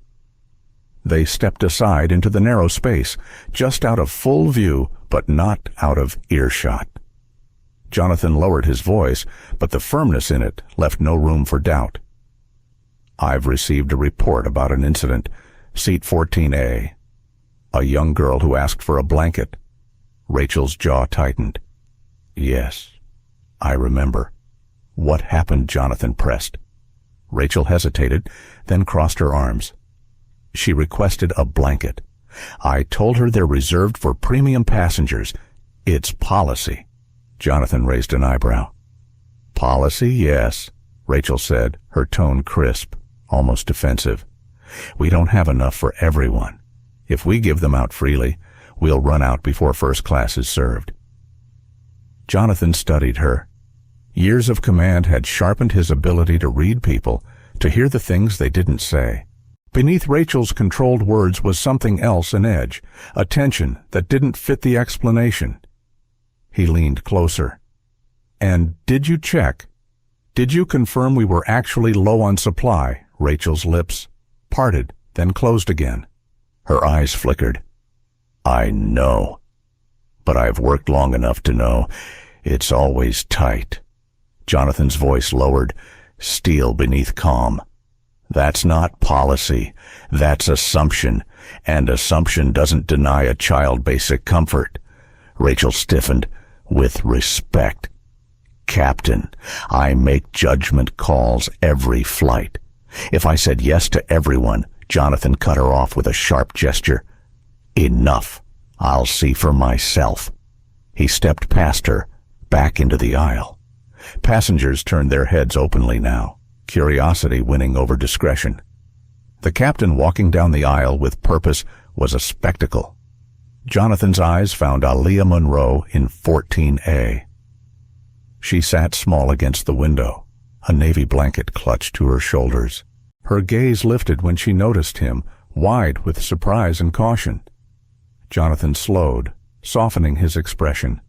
They stepped aside into the narrow space, just out of full view, but not out of earshot. Jonathan lowered his voice, but the firmness in it left no room for doubt. "I've received a report about an incident. Seat 14A. A young girl who asked for a blanket." Rachel's jaw tightened. "Yes, I remember." "What happened?" Jonathan pressed. Rachel hesitated, then crossed her arms. "She requested a blanket. I told her they're reserved for premium passengers. It's policy. Jonathan raised an eyebrow. Policy, yes, Rachel said, her tone crisp, almost defensive. We don't have enough for everyone. If we give them out freely, we'll run out before first class is served. Jonathan studied her. Years of command had sharpened his ability to read people, to hear the things they didn't say. Beneath Rachel's controlled words was something else, an edge, a tension that didn't fit the explanation. He leaned closer. And did you check? Did you confirm we were actually low on supply? Rachel's lips parted, then closed again. Her eyes flickered. I know. But I've worked long enough to know it's always tight. Jonathan's voice lowered, steel beneath calm. That's not policy. That's assumption. And assumption doesn't deny a child basic comfort. Rachel stiffened. With respect. Captain, I make judgment calls every flight. If I said yes to everyone, Jonathan cut her off with a sharp gesture. Enough. I'll see for myself. He stepped past her, back into the aisle. Passengers turned their heads openly now, curiosity winning over discretion. The captain walking down the aisle with purpose was a spectacle. Jonathan's eyes found Aaliyah Monroe in 14A. She sat small against the window, a navy blanket clutched to her shoulders. Her gaze lifted when she noticed him, wide with surprise and caution. Jonathan slowed, softening his expression.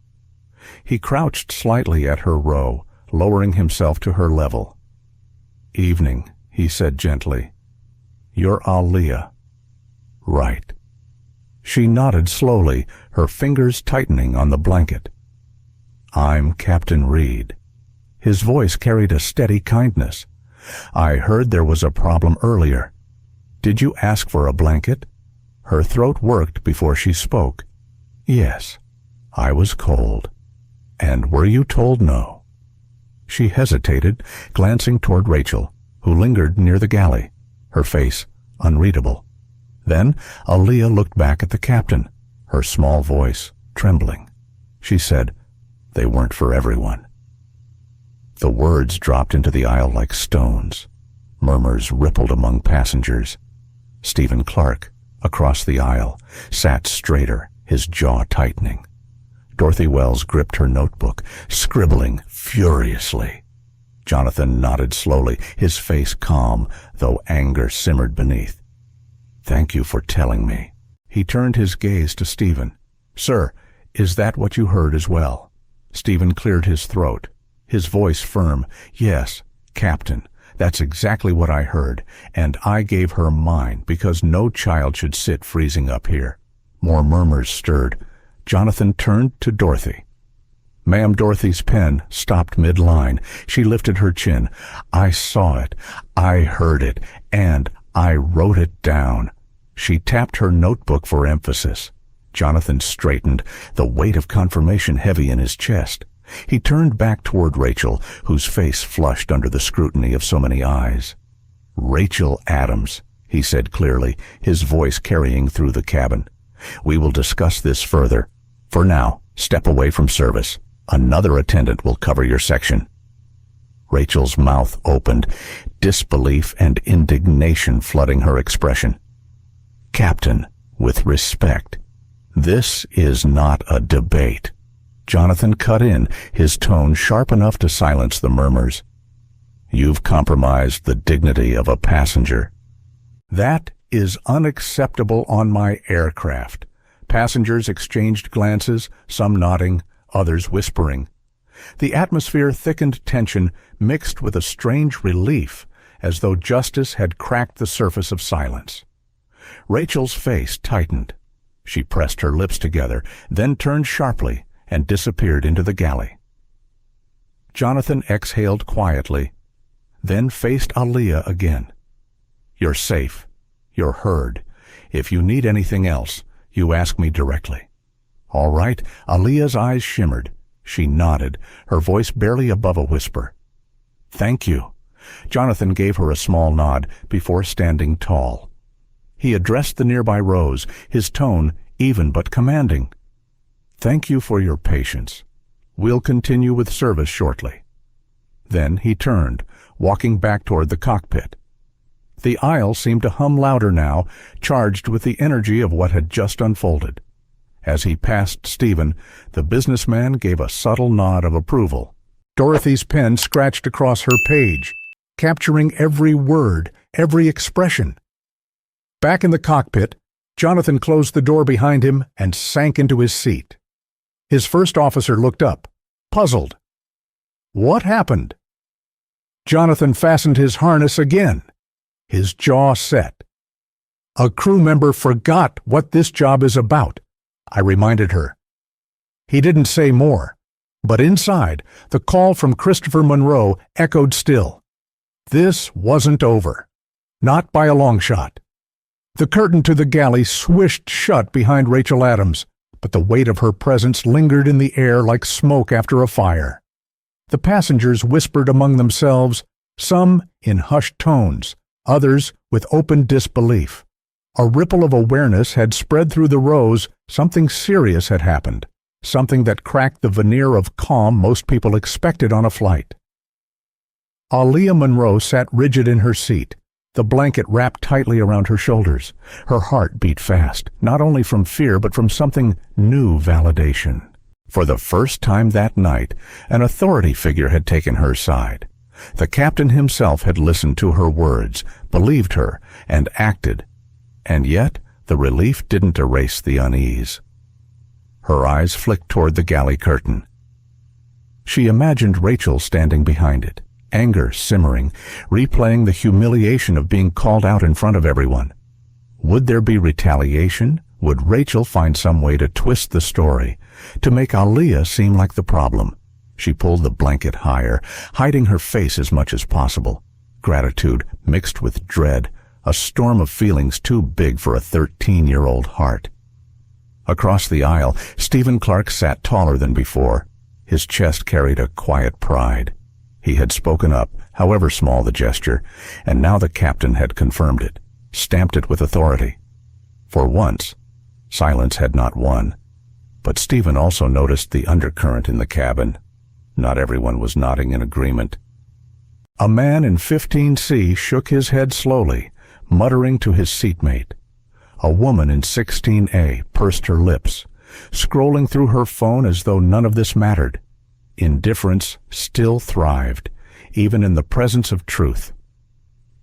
He crouched slightly at her row, lowering himself to her level. Evening, he said gently. You're Aaliyah. Right. She nodded slowly, her fingers tightening on the blanket. I'm Captain Reed. His voice carried a steady kindness. I heard there was a problem earlier. Did you ask for a blanket? Her throat worked before she spoke. Yes. I was cold. And were you told no? She hesitated, glancing toward Rachel, who lingered near the galley, her face unreadable. Then Aaliyah looked back at the captain, her small voice trembling. She said, they weren't for everyone. The words dropped into the aisle like stones. Murmurs rippled among passengers. Stephen Clark, across the aisle, sat straighter, his jaw tightening. Dorothy Wells gripped her notebook, scribbling furiously. Jonathan nodded slowly, his face calm, though anger simmered beneath. Thank you for telling me. He turned his gaze to Stephen. Sir, is that what you heard as well? Stephen cleared his throat, his voice firm. Yes, Captain, that's exactly what I heard, and I gave her mine because no child should sit freezing up here. More murmurs stirred. Jonathan turned to Dorothy. Ma'am Dorothy's pen stopped mid-line. She lifted her chin. I saw it. I heard it. And I wrote it down. She tapped her notebook for emphasis. Jonathan straightened, the weight of confirmation heavy in his chest. He turned back toward Rachel, whose face flushed under the scrutiny of so many eyes. Rachel Adams, he said clearly, his voice carrying through the cabin. We will discuss this further. For now, step away from service. Another attendant will cover your section. Rachel's mouth opened, disbelief and indignation flooding her expression. Captain, with respect, this is not a debate. Jonathan cut in, his tone sharp enough to silence the murmurs. You've compromised the dignity of a passenger. That is unacceptable on my aircraft. Passengers exchanged glances, some nodding, others whispering. The atmosphere thickened tension mixed with a strange relief, as though justice had cracked the surface of silence. Rachel's face tightened. She pressed her lips together, then turned sharply and disappeared into the galley. Jonathan exhaled quietly, then faced Aaliyah again. You're safe. You're heard. If you need anything else, you ask me directly. All right. Aaliyah's eyes shimmered. She nodded, her voice barely above a whisper. Thank you. Jonathan gave her a small nod before standing tall. He addressed the nearby rows, his tone even but commanding. "Thank you for your patience. We'll continue with service shortly." Then he turned, walking back toward the cockpit. The aisle seemed to hum louder now, charged with the energy of what had just unfolded. As he passed Stephen, the businessman gave a subtle nod of approval. Dorothy's pen scratched across her page, capturing every word, every expression. Back in the cockpit, Jonathan closed the door behind him and sank into his seat. His first officer looked up, puzzled. What happened? Jonathan fastened his harness again, his jaw set. "A crew member forgot what this job is about," I reminded her. He didn't say more, but inside, the call from Christopher Monroe echoed still. This wasn't over. Not by a long shot. The curtain to the galley swished shut behind Rachel Adams, but the weight of her presence lingered in the air like smoke after a fire. The passengers whispered among themselves, some in hushed tones, others with open disbelief. A ripple of awareness had spread through the rows. Something serious had happened, something that cracked the veneer of calm most people expected on a flight. Aaliyah Monroe sat rigid in her seat, the blanket wrapped tightly around her shoulders. Her heart beat fast, not only from fear but from something new validation. For the first time that night, an authority figure had taken her side. The captain himself had listened to her words, believed her, and acted. And yet, the relief didn't erase the unease. Her eyes flicked toward the galley curtain. She imagined Rachel standing behind it, anger simmering, replaying the humiliation of being called out in front of everyone. Would there be retaliation? Would Rachel find some way to twist the story, to make Aaliyah seem like the problem? She pulled the blanket higher, hiding her face as much as possible. Gratitude mixed with dread, a storm of feelings too big for a 13-year-old heart. Across the aisle, Stephen Clark sat taller than before. His chest carried a quiet pride. He had spoken up, however small the gesture, and now the captain had confirmed it, stamped it with authority. For once, silence had not won. But Stephen also noticed the undercurrent in the cabin. Not everyone was nodding in agreement. A man in 15C shook his head slowly, muttering to his seatmate. A woman in 16A pursed her lips, scrolling through her phone as though none of this mattered. Indifference still thrived, even in the presence of truth.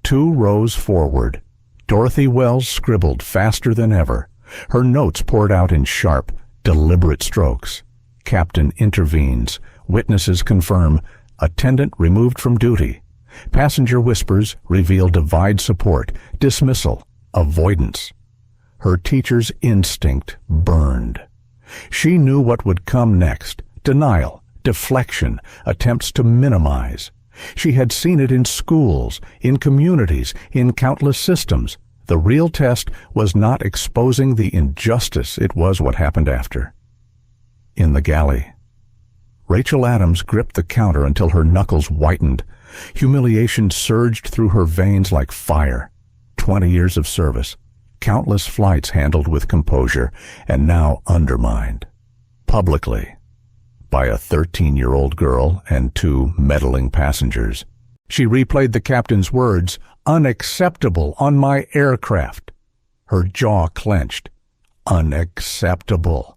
2 rows forward, Dorothy Wells scribbled faster than ever. Her notes poured out in sharp, deliberate strokes. Captain intervenes. Witnesses confirm. Attendant removed from duty. Passenger whispers reveal divide support, dismissal, avoidance. Her teacher's instinct burned. She knew what would come next: denial, deflection, attempts to minimize. She had seen it in schools, in communities, in countless systems. The real test was not exposing the injustice, it was what happened after. In the galley, Rachel Adams gripped the counter until her knuckles whitened. Humiliation surged through her veins like fire. 20 years of service, countless flights handled with composure, and now undermined. Publicly. By a 13-year-old girl and 2 meddling passengers. She replayed the captain's words, "Unacceptable on my aircraft." Her jaw clenched. Unacceptable.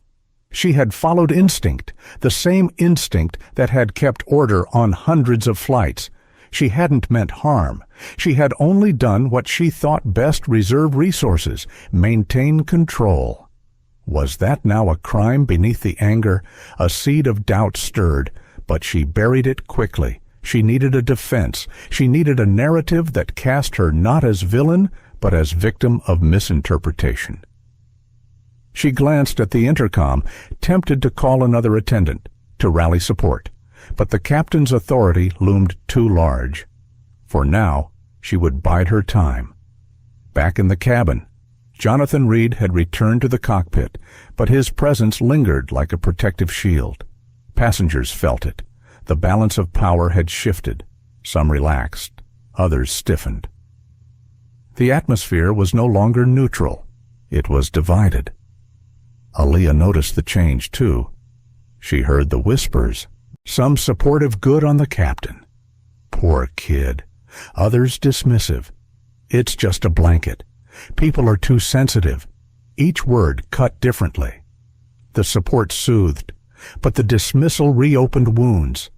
She had followed instinct, the same instinct that had kept order on hundreds of flights. She hadn't meant harm. She had only done what she thought best: reserve resources, maintain control. Was that now a crime beneath the anger? A seed of doubt stirred, but she buried it quickly. She needed a defense. She needed a narrative that cast her not as villain, but as victim of misinterpretation. She glanced at the intercom, tempted to call another attendant, to rally support. But the captain's authority loomed too large. For now, she would bide her time. Back in the cabin, Jonathan Reed had returned to the cockpit, but his presence lingered like a protective shield. Passengers felt it. The balance of power had shifted. Some relaxed, others stiffened. The atmosphere was no longer neutral. It was divided. Aaliyah noticed the change, too. She heard the whispers, some supportive good on the captain. Poor kid. Others dismissive. It's just a blanket. People are too sensitive. Each word cut differently. The support soothed, but the dismissal reopened wounds.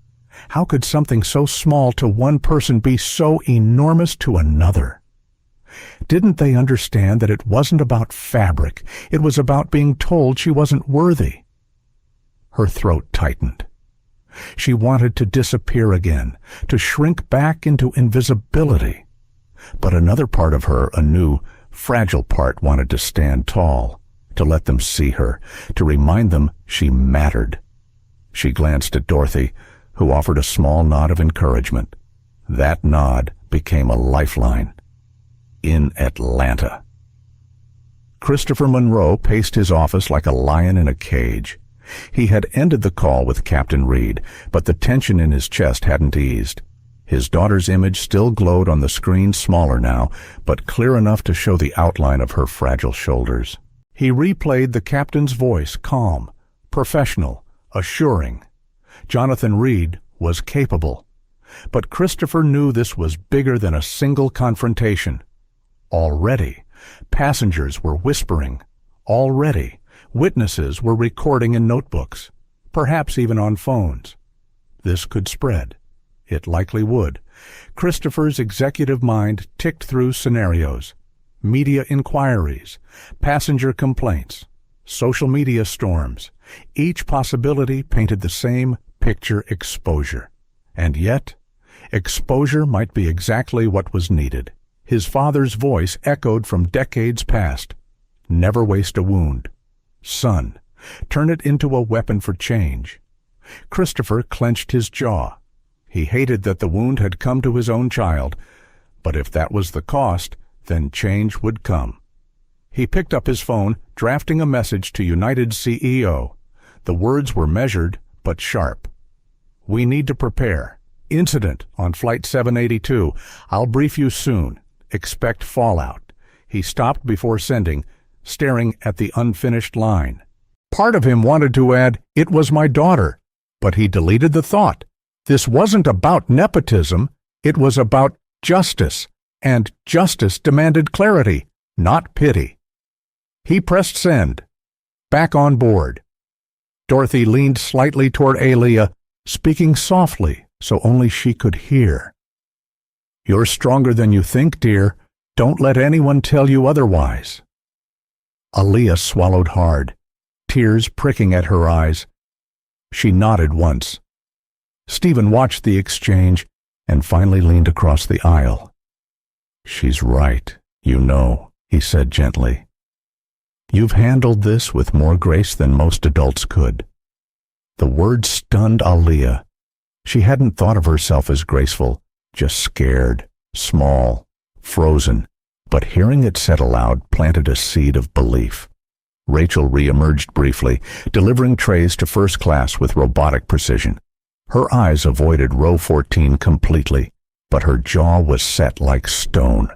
How could something so small to one person be so enormous to another? Didn't they understand that it wasn't about fabric? It was about being told she wasn't worthy. Her throat tightened. She wanted to disappear again, to shrink back into invisibility. But another part of her, a new, fragile part, wanted to stand tall, to let them see her, to remind them she mattered. She glanced at Dorothy, who offered a small nod of encouragement. That nod became a lifeline. In Atlanta. Christopher Monroe paced his office like a lion in a cage. He had ended the call with Captain Reed, but the tension in his chest hadn't eased. His daughter's image still glowed on the screen, smaller now, but clear enough to show the outline of her fragile shoulders. He replayed the captain's voice, calm, professional, assuring. Jonathan Reed was capable. But Christopher knew this was bigger than a single confrontation. Already, passengers were whispering. Already, witnesses were recording in notebooks, perhaps even on phones. This could spread. It likely would. Christopher's executive mind ticked through scenarios, media inquiries, passenger complaints, social media storms. Each possibility painted the same picture: exposure. And yet, exposure might be exactly what was needed. His father's voice echoed from decades past. Never waste a wound. Son, turn it into a weapon for change. Christopher clenched his jaw. He hated that the wound had come to his own child, but if that was the cost, then change would come. He picked up his phone, drafting a message to United's CEO. The words were measured, but sharp. We need to prepare. Incident on Flight 782. I'll brief you soon. Expect fallout. He stopped before sending, staring at the unfinished line. Part of him wanted to add, "It was my daughter," but he deleted the thought. This wasn't about nepotism. It was about justice, and justice demanded clarity, not pity. He pressed send. Back on board. Dorothy leaned slightly toward Aaliyah, speaking softly so only she could hear. You're stronger than you think, dear. Don't let anyone tell you otherwise. Aaliyah swallowed hard, tears pricking at her eyes. She nodded once. Stephen watched the exchange and finally leaned across the aisle. She's right, you know, he said gently. You've handled this with more grace than most adults could. The word stunned Aaliyah. She hadn't thought of herself as graceful, just scared, small, frozen, but hearing it said aloud planted a seed of belief. Rachel re-emerged briefly, delivering trays to first class with robotic precision. Her eyes avoided row 14 completely, but her jaw was set like stone.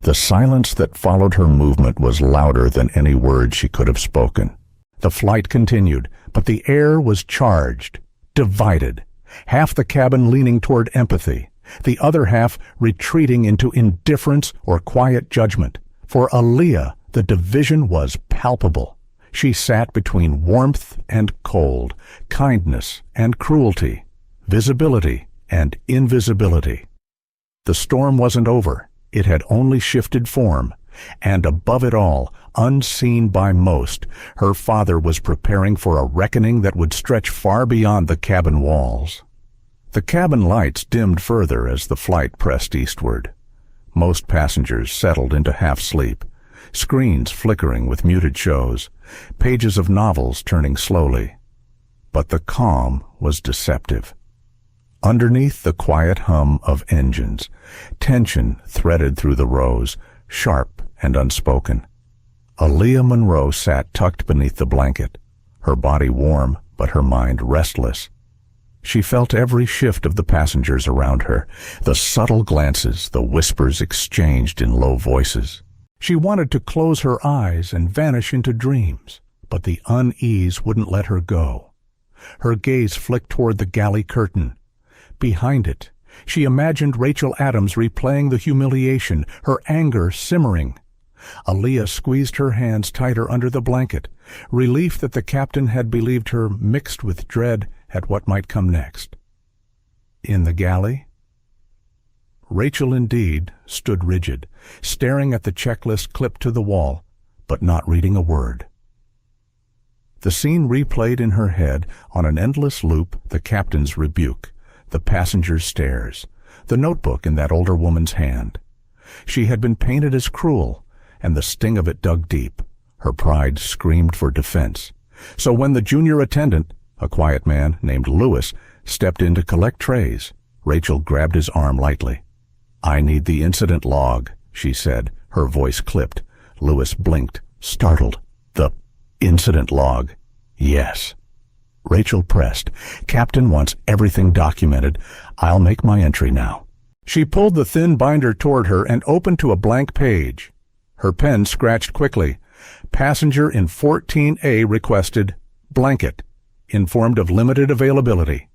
The silence that followed her movement was louder than any word she could have spoken. The flight continued, but the air was charged, divided, half the cabin leaning toward empathy, the other half retreating into indifference or quiet judgment. For Aaliyah, the division was palpable. She sat between warmth and cold, kindness and cruelty, visibility and invisibility. The storm wasn't over. It had only shifted form. And above it all, unseen by most, her father was preparing for a reckoning that would stretch far beyond the cabin walls. The cabin lights dimmed further as the flight pressed eastward. Most passengers settled into half-sleep, screens flickering with muted shows, pages of novels turning slowly. But the calm was deceptive. Underneath the quiet hum of engines, tension threaded through the rows, sharp and unspoken. Aaliyah Monroe sat tucked beneath the blanket, her body warm but her mind restless. She felt every shift of the passengers around her, the subtle glances, the whispers exchanged in low voices. She wanted to close her eyes and vanish into dreams, but the unease wouldn't let her go. Her gaze flicked toward the galley curtain. Behind it, she imagined Rachel Adams replaying the humiliation, her anger simmering. Aaliyah squeezed her hands tighter under the blanket, relief that the captain had believed her mixed with dread at what might come next. In the galley, Rachel indeed stood rigid, staring at the checklist clipped to the wall, but not reading a word. The scene replayed in her head on an endless loop: the captain's rebuke, the passenger's stares, the notebook in that older woman's hand. She had been painted as cruel, and the sting of it dug deep. Her pride screamed for defense. So when the junior attendant, a quiet man named Lewis, stepped in to collect trays, Rachel grabbed his arm lightly. "I need the incident log," she said, her voice clipped. Lewis blinked, startled. "The incident log?" "Yes." Rachel pressed. "Captain wants everything documented. I'll make my entry now." She pulled the thin binder toward her and opened to a blank page. Her pen scratched quickly. Passenger in 14A requested blanket, informed of limited availability.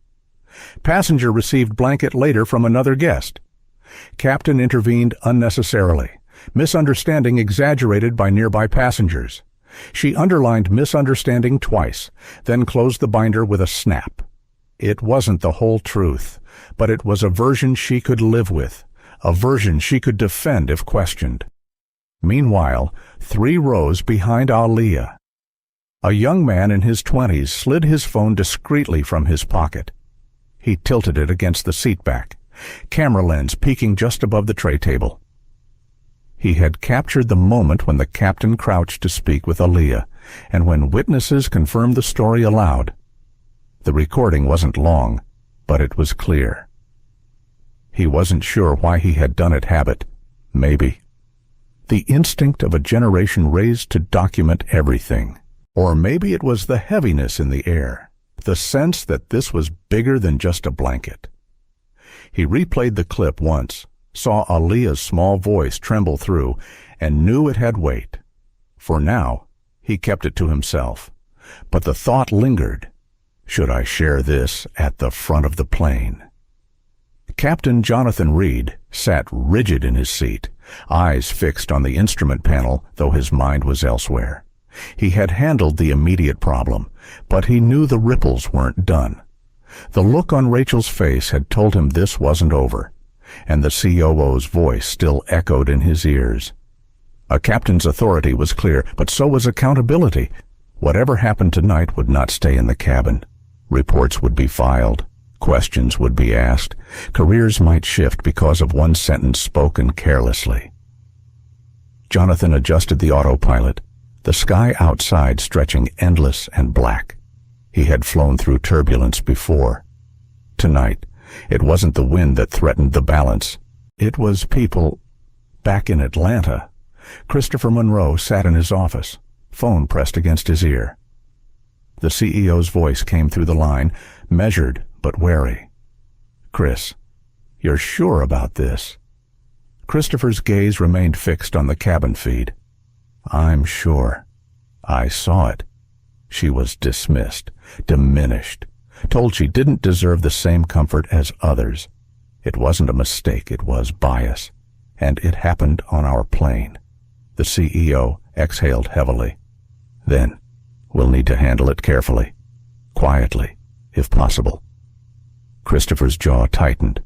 Passenger received blanket later from another guest. Captain intervened unnecessarily, misunderstanding exaggerated by nearby passengers. She underlined misunderstanding twice, then closed the binder with a snap. It wasn't the whole truth, but it was a version she could live with, a version she could defend if questioned. Meanwhile, 3 rows behind Aaliyah, a young man in his 20s slid his phone discreetly from his pocket. He tilted it against the seat back, camera lens peeking just above the tray table. He had captured the moment when the captain crouched to speak with Aaliyah, and when witnesses confirmed the story aloud. The recording wasn't long, but it was clear. He wasn't sure why he had done it. Habit, maybe. The instinct of a generation raised to document everything. Or maybe it was the heaviness in the air, the sense that this was bigger than just a blanket. He replayed the clip once, saw Aaliyah's small voice tremble through, and knew it had weight. For now, he kept it to himself. But the thought lingered. Should I share this at the front of the plane? Captain Jonathan Reed sat rigid in his seat, eyes fixed on the instrument panel, though his mind was elsewhere. He had handled the immediate problem, but he knew the ripples weren't done. The look on Rachel's face had told him this wasn't over, and the COO's voice still echoed in his ears. A captain's authority was clear, but so was accountability. Whatever happened tonight would not stay in the cabin. Reports would be filed. Questions would be asked. Careers might shift because of one sentence spoken carelessly. Jonathan adjusted the autopilot, the sky outside stretching endless and black. He had flown through turbulence before. Tonight, it wasn't the wind that threatened the balance. It was people. Back in Atlanta, Christopher Monroe sat in his office, phone pressed against his ear. The CEO's voice came through the line, measured but wary. "Chris, you're sure about this?" Christopher's gaze remained fixed on the cabin feed. "I'm sure. I saw it." She was dismissed, diminished, told she didn't deserve the same comfort as others. It wasn't a mistake, it was bias. And it happened on our plane. The CEO exhaled heavily. "Then, we'll need to handle it carefully. Quietly, if possible." Christopher's jaw tightened.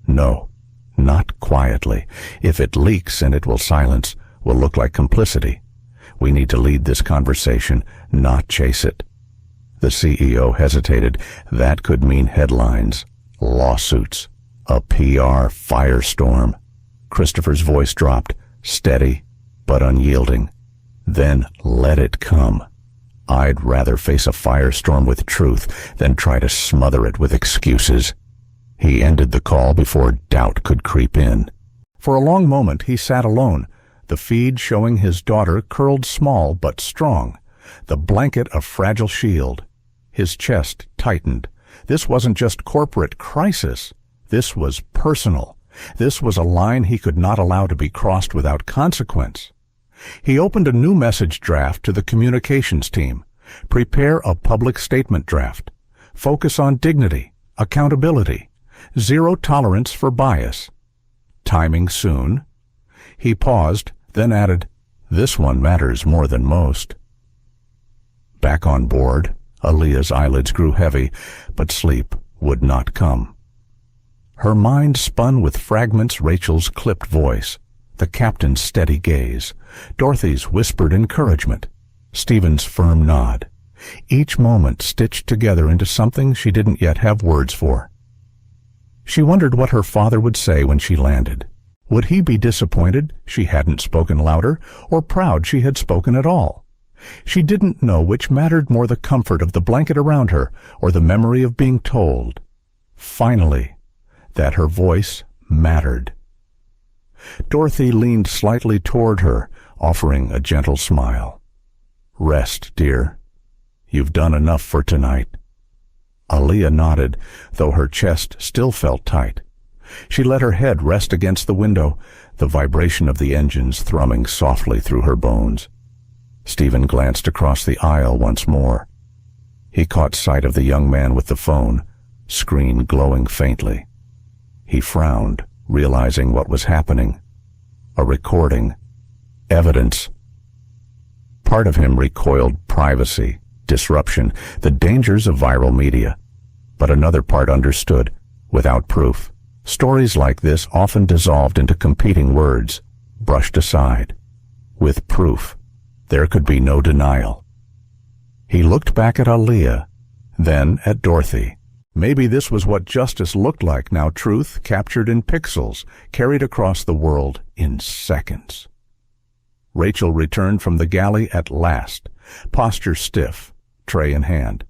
"No, not quietly. If it leaks and it will silence, will look like complicity. We need to lead this conversation, not chase it." The CEO hesitated. That could mean headlines, lawsuits, a PR firestorm. Christopher's voice dropped, steady but unyielding. "Then let it come. I'd rather face a firestorm with truth than try to smother it with excuses." He ended the call before doubt could creep in. For a long moment he sat alone, the feed showing his daughter curled small but strong, the blanket a fragile shield. His chest tightened, This wasn't just corporate crisis. This was personal. This was a line he could not allow to be crossed without consequence. He opened a new message draft to the communications team. Prepare a public statement draft. Focus on dignity, accountability, zero tolerance for bias. Timing soon. He paused, then added, "This one matters more than most." Back on board, Aaliyah's eyelids grew heavy, but sleep would not come. Her mind spun with fragments Rachel's clipped voice, the captain's steady gaze, Dorothy's whispered encouragement, Stephen's firm nod, each moment stitched together into something she didn't yet have words for. She wondered what her father would say when she landed. Would he be disappointed she hadn't spoken louder, or proud she had spoken at all? She didn't know which mattered more, the comfort of the blanket around her or the memory of being told, finally, that her voice mattered. Dorothy leaned slightly toward her, offering a gentle smile. "Rest, dear. You've done enough for tonight." Aaliyah nodded, though her chest still felt tight. She let her head rest against the window, the vibration of the engines thrumming softly through her bones. Stephen glanced across the aisle once more. He caught sight of the young man with the phone, screen glowing faintly. He frowned, realizing what was happening. A recording. Evidence. Part of him recoiled privacy, disruption, the dangers of viral media. But another part understood, without proof. Stories like this often dissolved into competing words, brushed aside. With proof, there could be no denial. He looked back at Aaliyah, then at Dorothy. Maybe this was what justice looked like now, truth captured in pixels, carried across the world in seconds. Rachel returned from the galley at last, posture stiff, tray in hand.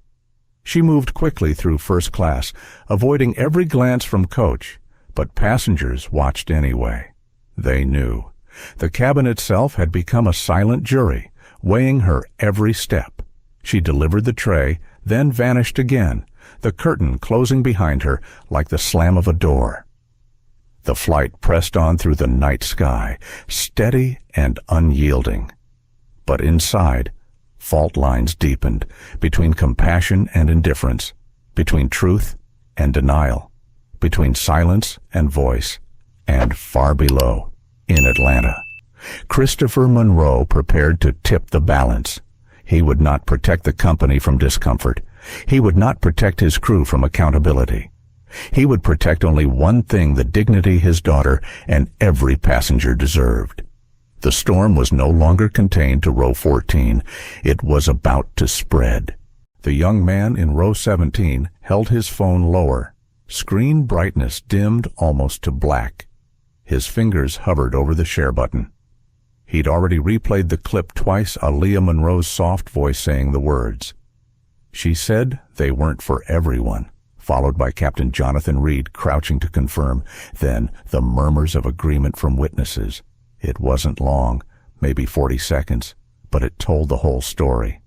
She moved quickly through first class, avoiding every glance from Coach, but passengers watched anyway. They knew. The cabin itself had become a silent jury, weighing her every step. She delivered the tray, then vanished again, the curtain closing behind her like the slam of a door. The flight pressed on through the night sky, steady and unyielding. But inside, fault lines deepened, between compassion and indifference, between truth and denial, between silence and voice, and far below, in Atlanta. Christopher Monroe prepared to tip the balance. He would not protect the company from discomfort. He would not protect his crew from accountability. He would protect only one thing, the dignity his daughter and every passenger deserved. The storm was no longer contained to row 14. It was about to spread. The young man in row 17 held his phone lower. Screen brightness dimmed almost to black. His fingers hovered over the share button. He'd already replayed the clip twice, Aaliyah Monroe's soft voice saying the words. She said they weren't for everyone, followed by Captain Jonathan Reed crouching to confirm, then the murmurs of agreement from witnesses. It wasn't long, maybe 40 seconds, but it told the whole story.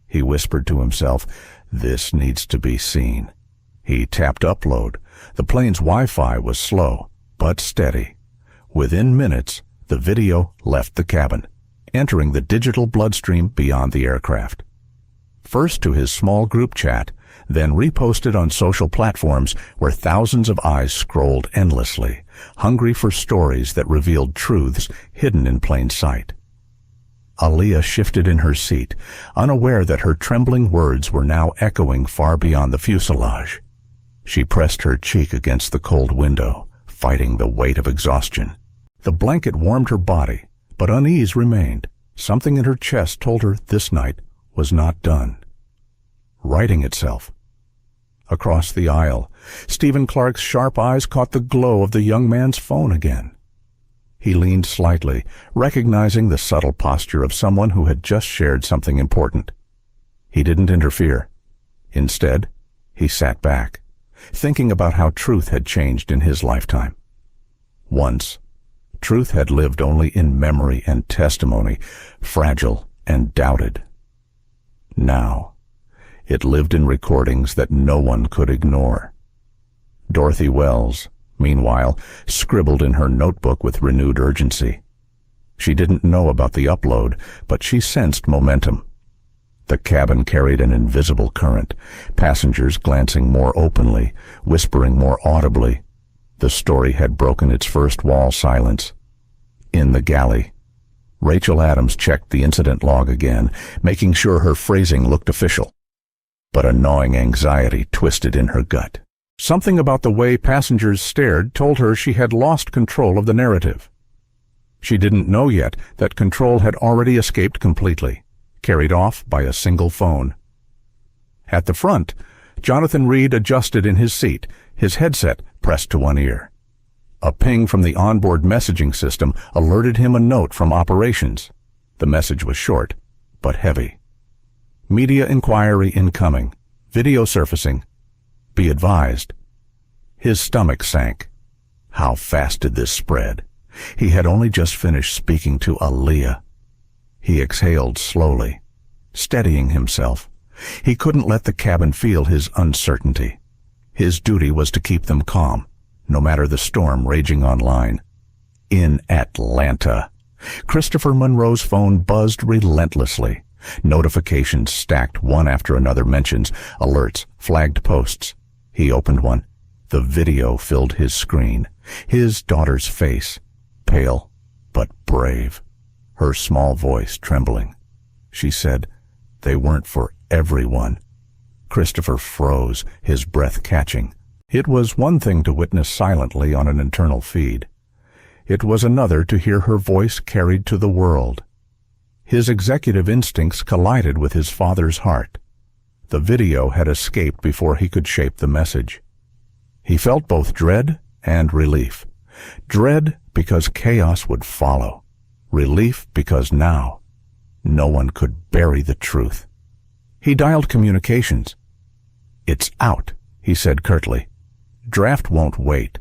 He whispered to himself, "This needs to be seen." He tapped upload. The plane's Wi-Fi was slow, but steady. Within minutes, the video left the cabin, entering the digital bloodstream beyond the aircraft. First to his small group chat, then reposted on social platforms where thousands of eyes scrolled endlessly, hungry for stories that revealed truths hidden in plain sight. Aaliyah shifted in her seat, unaware that her trembling words were now echoing far beyond the fuselage. She pressed her cheek against the cold window, fighting the weight of exhaustion. The blanket warmed her body, but unease remained. Something in her chest told her this night was not done. Righting itself. Across the aisle, Stephen Clark's sharp eyes caught the glow of the young man's phone again. He leaned slightly, recognizing the subtle posture of someone who had just shared something important. He didn't interfere. Instead, he sat back, thinking about how truth had changed in his lifetime. Once, truth had lived only in memory and testimony, fragile and doubted. Now, It lived in recordings that no one could ignore. Dorothy Wells, meanwhile, scribbled in her notebook with renewed urgency. She didn't know about the upload, but she sensed momentum. The cabin carried an invisible current, passengers glancing more openly, whispering more audibly. The story had broken its first wall silence. In the galley, Rachel Adams checked the incident log again, making sure her phrasing looked official. But a gnawing anxiety twisted in her gut. Something about the way passengers stared told her she had lost control of the narrative. She didn't know yet that control had already escaped completely, carried off by a single phone. At the front, Jonathan Reed adjusted in his seat, his headset pressed to one ear. A ping from the onboard messaging system alerted him a note from operations. The message was short, but heavy. Media inquiry incoming. Video surfacing. Be advised. His stomach sank. How fast did this spread? He had only just finished speaking to Aaliyah. He exhaled slowly, steadying himself. He couldn't let the cabin feel his uncertainty. His duty was to keep them calm, no matter the storm raging online. In Atlanta. Christopher Monroe's phone buzzed relentlessly. Notifications stacked one after another, mentions, alerts, flagged posts. He opened one. The video filled his screen. His daughter's face, pale but brave. Her small voice trembling. She said, "They weren't for everyone." Christopher froze, his breath catching. It was one thing to witness silently on an internal feed. It was another to hear her voice carried to the world. His executive instincts collided with his father's heart. The video had escaped before he could shape the message. He felt both dread and relief. Dread because chaos would follow. Relief because now no one could bury the truth. He dialed communications. "It's out," he said curtly. "Draft won't wait.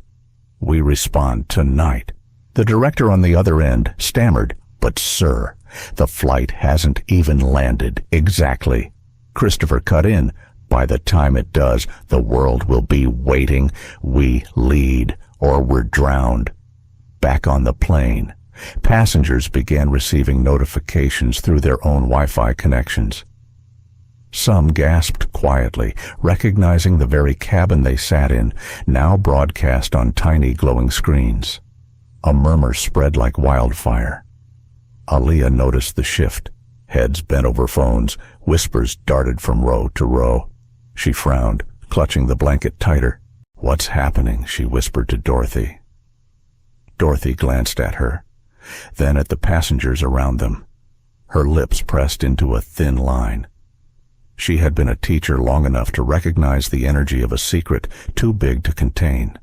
We respond tonight." The director on the other end stammered, "But sir, the flight hasn't even landed." "Exactly." Christopher cut in. "By the time it does, the world will be waiting. We lead, or we're drowned." Back on the plane, passengers began receiving notifications through their own Wi-Fi connections. Some gasped quietly, recognizing the very cabin they sat in, now broadcast on tiny glowing screens. A murmur spread like wildfire. Aaliyah noticed the shift. Heads bent over phones, whispers darted from row to row. She frowned, clutching the blanket tighter. "What's happening?" she whispered to Dorothy. Dorothy glanced at her, then at the passengers around them. Her lips pressed into a thin line. She had been a teacher long enough to recognize the energy of a secret too big to contain.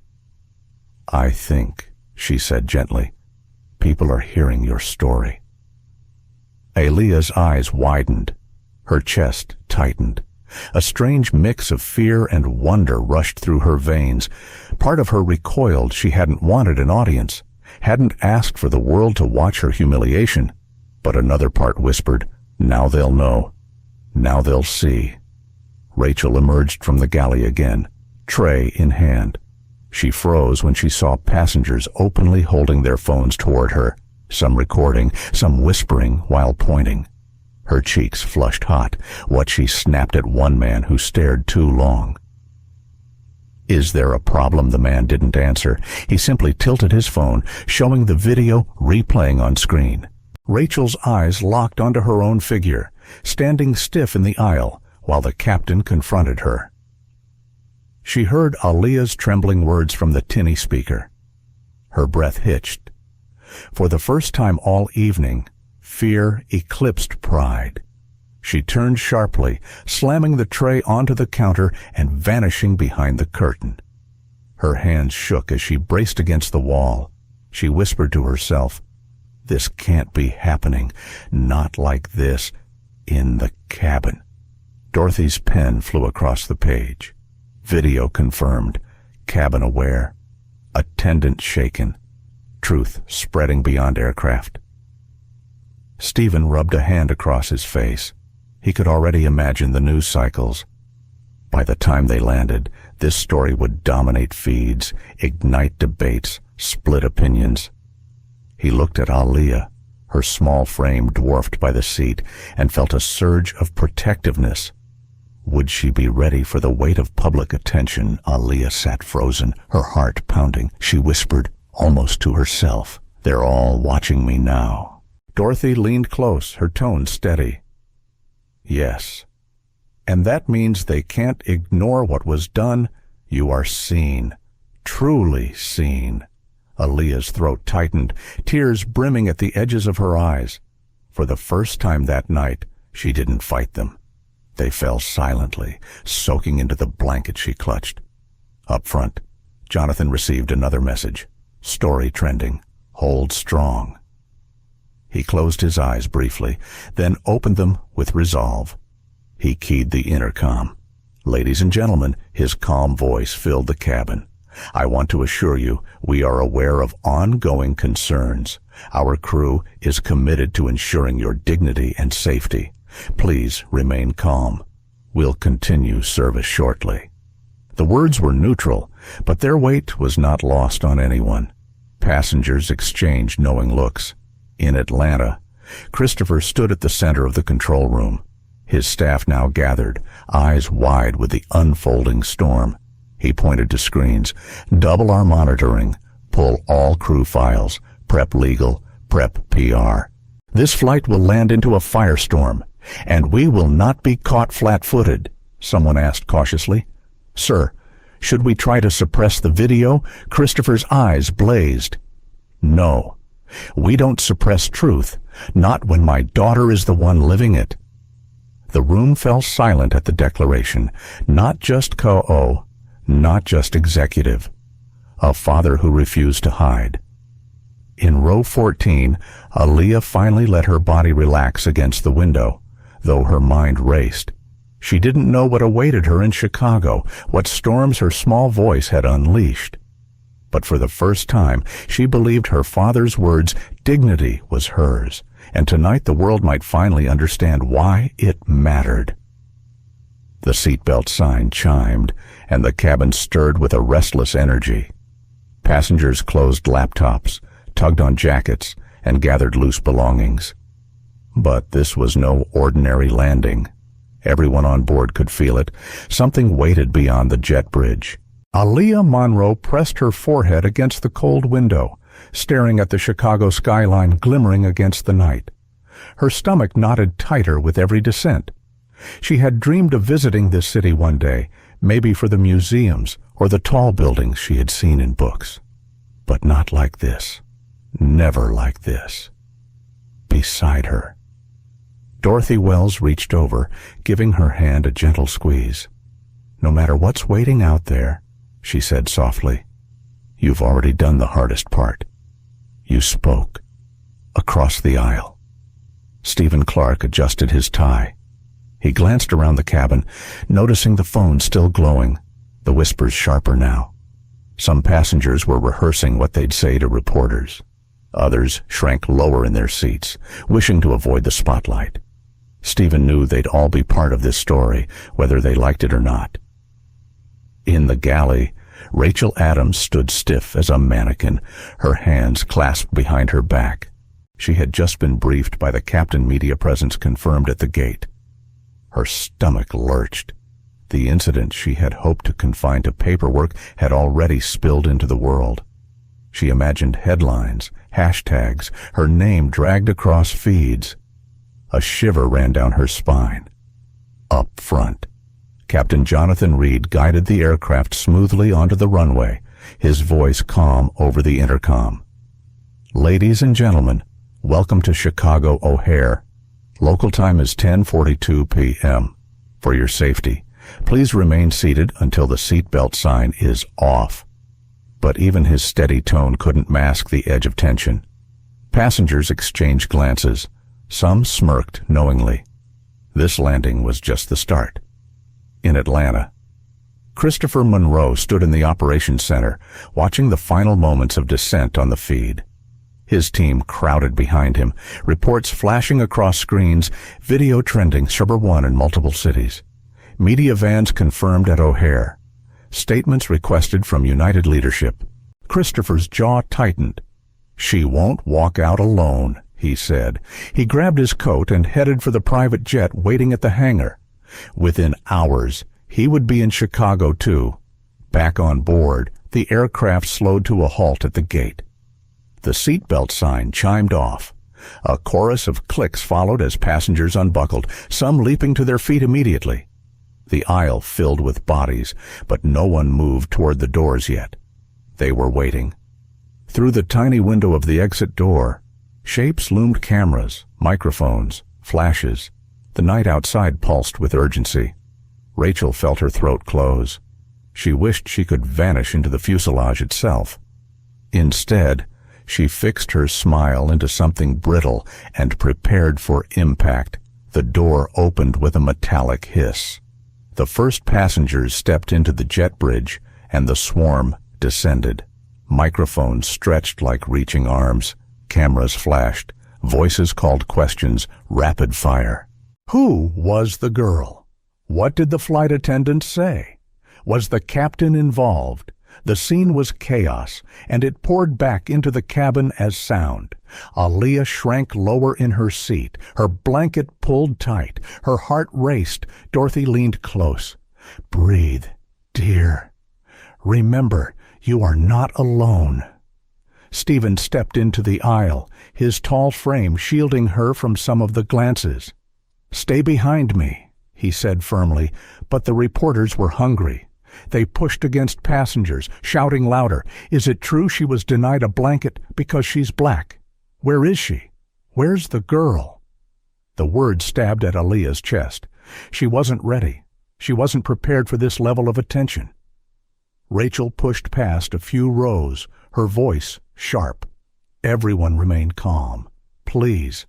"I think," she said gently, "people are hearing your story." Aaliyah's eyes widened. Her chest tightened. A strange mix of fear and wonder rushed through her veins. Part of her recoiled. She hadn't wanted an audience, hadn't asked for the world to watch her humiliation. But another part whispered, "Now they'll know. Now they'll see." Rachel emerged from the galley again, tray in hand. She froze when she saw passengers openly holding their phones toward her, some recording, some whispering while pointing. Her cheeks flushed hot, what she snapped at one man who stared too long. "Is there a problem?" The man didn't answer. He simply tilted his phone, showing the video replaying on screen. Rachel's eyes locked onto her own figure, standing stiff in the aisle, while the captain confronted her. She heard Aaliyah's trembling words from the tinny speaker. Her breath hitched. For the first time all evening, fear eclipsed pride. She turned sharply, slamming the tray onto the counter and vanishing behind the curtain. Her hands shook as she braced against the wall. She whispered to herself, "This can't be happening. Not like this. In the cabin." Dorothy's pen flew across the page. Video confirmed. Cabin aware. Attendant shaken. Truth spreading beyond aircraft. Stephen rubbed a hand across his face. He could already imagine the news cycles, By the time they landed, this story would dominate feeds, ignite debates, split opinions. He looked at Aliyah, her small frame dwarfed by the seat, and felt a surge of protectiveness. Would she be ready for the weight of public attention? Aliyah sat frozen, her heart pounding. She whispered, almost to herself, "They're all watching me now." Dorothy leaned close, her tone steady. "Yes. And that means they can't ignore what was done. You are seen, truly seen." Aliyah's throat tightened, tears brimming at the edges of her eyes. For the first time that night, she didn't fight them. They fell silently, soaking into the blanket she clutched. Up front, Jonathan received another message. Story trending. Hold strong. He closed his eyes briefly, then opened them with resolve. He keyed the intercom. "Ladies and gentlemen," his calm voice filled the cabin. "I want to assure you we are aware of ongoing concerns. Our crew is committed to ensuring your dignity and safety. Please remain calm. We'll continue service shortly." The words were neutral, but their weight was not lost on anyone. Passengers exchanged knowing looks. In Atlanta, Christopher stood at the center of the control room. His staff now gathered, eyes wide with the unfolding storm. He pointed to screens. "Double our monitoring. Pull all crew files. Prep legal. Prep PR. This flight will land into a firestorm, and we will not be caught flat-footed." Someone asked cautiously. "Sir, should we try to suppress the video?" Christopher's eyes blazed. "No. We don't suppress truth, not when my daughter is the one living it." The room fell silent at the declaration. Not just Co-O, not just executive. A father who refused to hide. In row 14, Aliyah finally let her body relax against the window, though her mind raced. She didn't know what awaited her in Chicago, what storms her small voice had unleashed. But for the first time, she believed her father's words. Dignity was hers, and tonight the world might finally understand why it mattered. The seatbelt sign chimed, and the cabin stirred with a restless energy. Passengers closed laptops, tugged on jackets, and gathered loose belongings. But this was no ordinary landing. Everyone on board could feel it. Something waited beyond the jet bridge. Aliyah Monroe pressed her forehead against the cold window, staring at the Chicago skyline glimmering against the night. Her stomach knotted tighter with every descent. She had dreamed of visiting this city one day, maybe for the museums or the tall buildings she had seen in books. But not like this. Never like this. Beside her. Dorothy Wells reached over, giving her hand a gentle squeeze. "No matter what's waiting out there," she said softly, "you've already done the hardest part. You spoke." Across the aisle. Stephen Clark adjusted his tie. He glanced around the cabin, noticing the phone still glowing, the whispers sharper now. Some passengers were rehearsing what they'd say to reporters. Others shrank lower in their seats, wishing to avoid the spotlight. Stephen knew they'd all be part of this story, whether they liked it or not. In the galley, Rachel Adams stood stiff as a mannequin, her hands clasped behind her back. She had just been briefed by the captain, media presence confirmed at the gate. Her stomach lurched. The incident she had hoped to confine to paperwork had already spilled into the world. She imagined headlines, hashtags, her name dragged across feeds. A shiver ran down her spine. Up front, Captain Jonathan Reed guided the aircraft smoothly onto the runway, his voice calm over the intercom. "Ladies and gentlemen, welcome to Chicago O'Hare. Local time is 10:42 p.m. For your safety, please remain seated until the seatbelt sign is off." But even his steady tone couldn't mask the edge of tension. Passengers exchanged glances. Some smirked knowingly. This landing was just the start. In Atlanta, Christopher Monroe stood in the operations center, watching the final moments of descent on the feed. His team crowded behind him, reports flashing across screens, video trending Sherber 1 in multiple cities. Media vans confirmed at O'Hare. Statements requested from United leadership. Christopher's jaw tightened. "She won't walk out alone," he said. He grabbed his coat and headed for the private jet waiting at the hangar. Within hours, he would be in Chicago too. Back on board, the aircraft slowed to a halt at the gate. The seatbelt sign chimed off. A chorus of clicks followed as passengers unbuckled, some leaping to their feet immediately. The aisle filled with bodies, but no one moved toward the doors yet. They were waiting. Through the tiny window of the exit door, shapes loomed: cameras, microphones, flashes. The night outside pulsed with urgency. Rachel felt her throat close. She wished she could vanish into the fuselage itself. Instead, she fixed her smile into something brittle and prepared for impact. The door opened with a metallic hiss. The first passengers stepped into the jet bridge, and the swarm descended. Microphones stretched like reaching arms. Cameras flashed. Voices called questions, rapid fire. Who was the girl? What did the flight attendants say? Was the captain involved? The scene was chaos, and it poured back into the cabin as sound. Aaliyah shrank lower in her seat, her blanket pulled tight. Her heart raced. Dorothy leaned close. "Breathe, dear. Remember, you are not alone." Stephen stepped into the aisle, his tall frame shielding her from some of the glances. "Stay behind me," he said firmly, but the reporters were hungry. They pushed against passengers, shouting louder. "Is it true she was denied a blanket because she's black? Where is she? Where's the girl?" The words stabbed at Aaliyah's chest. She wasn't ready. She wasn't prepared for this level of attention. Rachel pushed past a few rows, her voice sharp. Everyone remained calm. "Please,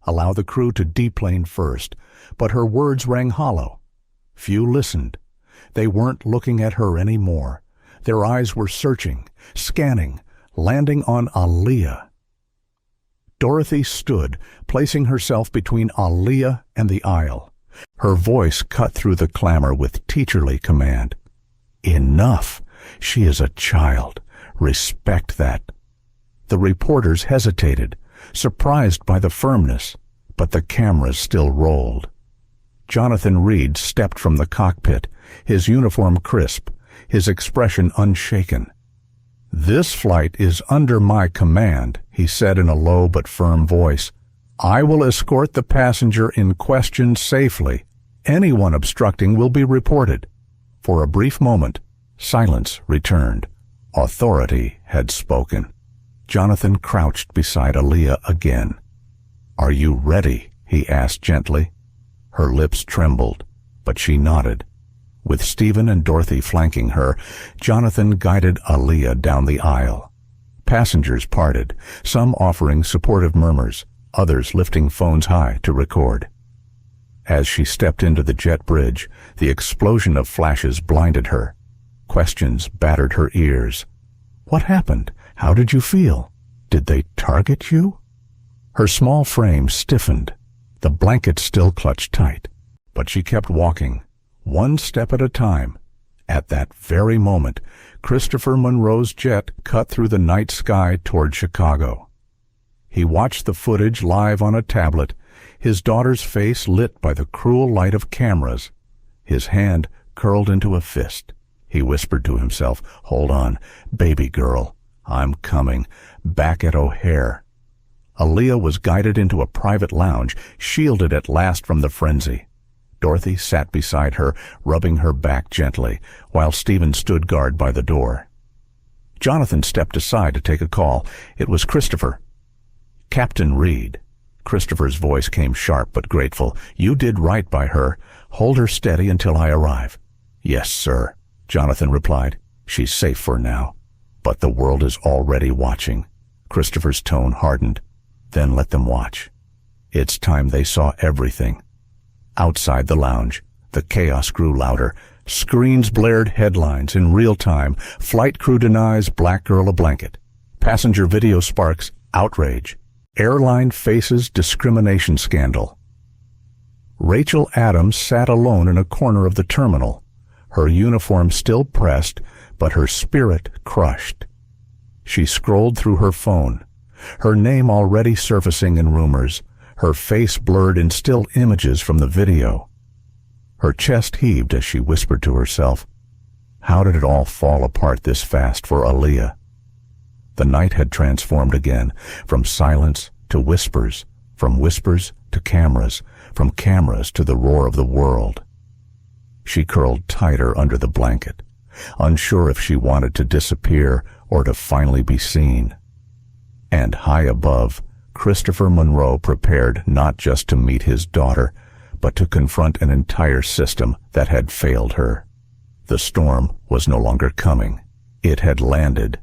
allow the crew to deplane first." But her words rang hollow. Few listened. They weren't looking at her anymore. Their eyes were searching, scanning, landing on Aaliyah. Dorothy stood, placing herself between Aaliyah and the aisle. Her voice cut through the clamor with teacherly command. "Enough! She is a child. Respect that." The reporters hesitated, surprised by the firmness, but the cameras still rolled. Jonathan Reed stepped from the cockpit, his uniform crisp, his expression unshaken. "This flight is under my command," he said in a low but firm voice. "I will escort the passenger in question safely. Anyone obstructing will be reported." For a brief moment, silence returned. Authority had spoken. Jonathan crouched beside Aaliyah again. "Are you ready?" he asked gently. Her lips trembled, but she nodded. With Stephen and Dorothy flanking her, Jonathan guided Aaliyah down the aisle. Passengers parted, some offering supportive murmurs, others lifting phones high to record. As she stepped into the jet bridge, the explosion of flashes blinded her. Questions battered her ears. "What happened? How did you feel? Did they target you?" Her small frame stiffened. The blanket still clutched tight, but she kept walking, one step at a time. At that very moment, Christopher Monroe's jet cut through the night sky toward Chicago. He watched the footage live on a tablet, his daughter's face lit by the cruel light of cameras. His hand curled into a fist. He whispered to himself, "Hold on, baby girl. I'm coming. Back at O'Hare." Aaliyah was guided into a private lounge, shielded at last from the frenzy. Dorothy sat beside her, rubbing her back gently, while Stephen stood guard by the door. Jonathan stepped aside to take a call. It was Christopher. "Captain Reed." Christopher's voice came sharp but grateful. "You did right by her. Hold her steady until I arrive." "Yes, sir," Jonathan replied. "She's safe for now. But the world is already watching." Christopher's tone hardened. "Then let them watch." It's time they saw everything. Outside the lounge, the chaos grew louder. Screens blared headlines in real time. "Flight crew denies black girl a blanket." Passenger video sparks outrage. "Airline faces discrimination scandal." Rachel Adams sat alone in a corner of the terminal, her uniform still pressed, but her spirit crushed. She scrolled through her phone, her name already surfacing in rumors, her face blurred in still images from the video. Her chest heaved as she whispered to herself, how did it all fall apart this fast for Aaliyah? The night had transformed again, from silence to whispers, from whispers to cameras, from cameras to the roar of the world. She curled tighter under the blanket, unsure if she wanted to disappear or to finally be seen. And high above, Christopher Monroe prepared not just to meet his daughter, but to confront an entire system that had failed her. The storm was no longer coming. It had landed.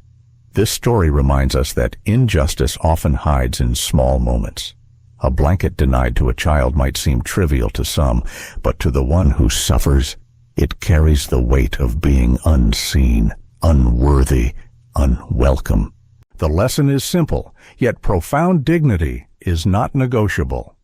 This story reminds us that injustice often hides in small moments. A blanket denied to a child might seem trivial to some, but to the one who suffers, it carries the weight of being unseen, unworthy, unwelcome. The lesson is simple, yet profound dignity is not negotiable.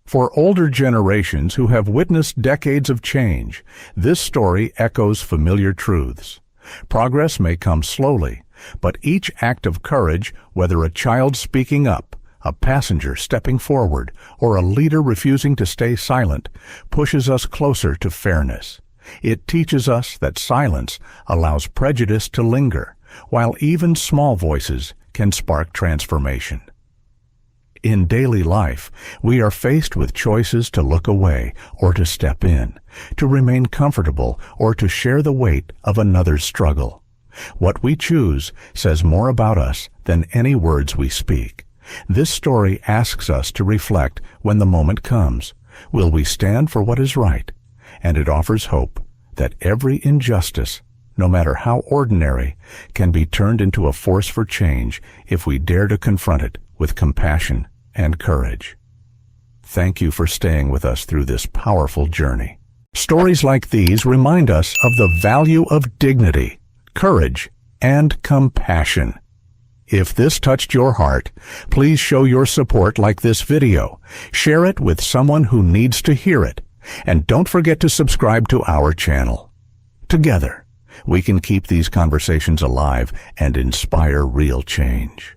For older generations who have witnessed decades of change, this story echoes familiar truths. Progress may come slowly, but each act of courage, whether a child speaking up, a passenger stepping forward, or a leader refusing to stay silent, pushes us closer to fairness. It teaches us that silence allows prejudice to linger, while even small voices can spark transformation. In daily life, we are faced with choices to look away or to step in, to remain comfortable or to share the weight of another's struggle. What we choose says more about us than any words we speak. This story asks us to reflect when the moment comes. Will we stand for what is right? And it offers hope that every injustice, no matter how ordinary, can be turned into a force for change if we dare to confront it with compassion and courage. Thank you for staying with us through this powerful journey. Stories like these remind us of the value of dignity, courage, and compassion. If this touched your heart, please show your support like this video. Share it with someone who needs to hear it. And don't forget to subscribe to our channel. Together, we can keep these conversations alive and inspire real change.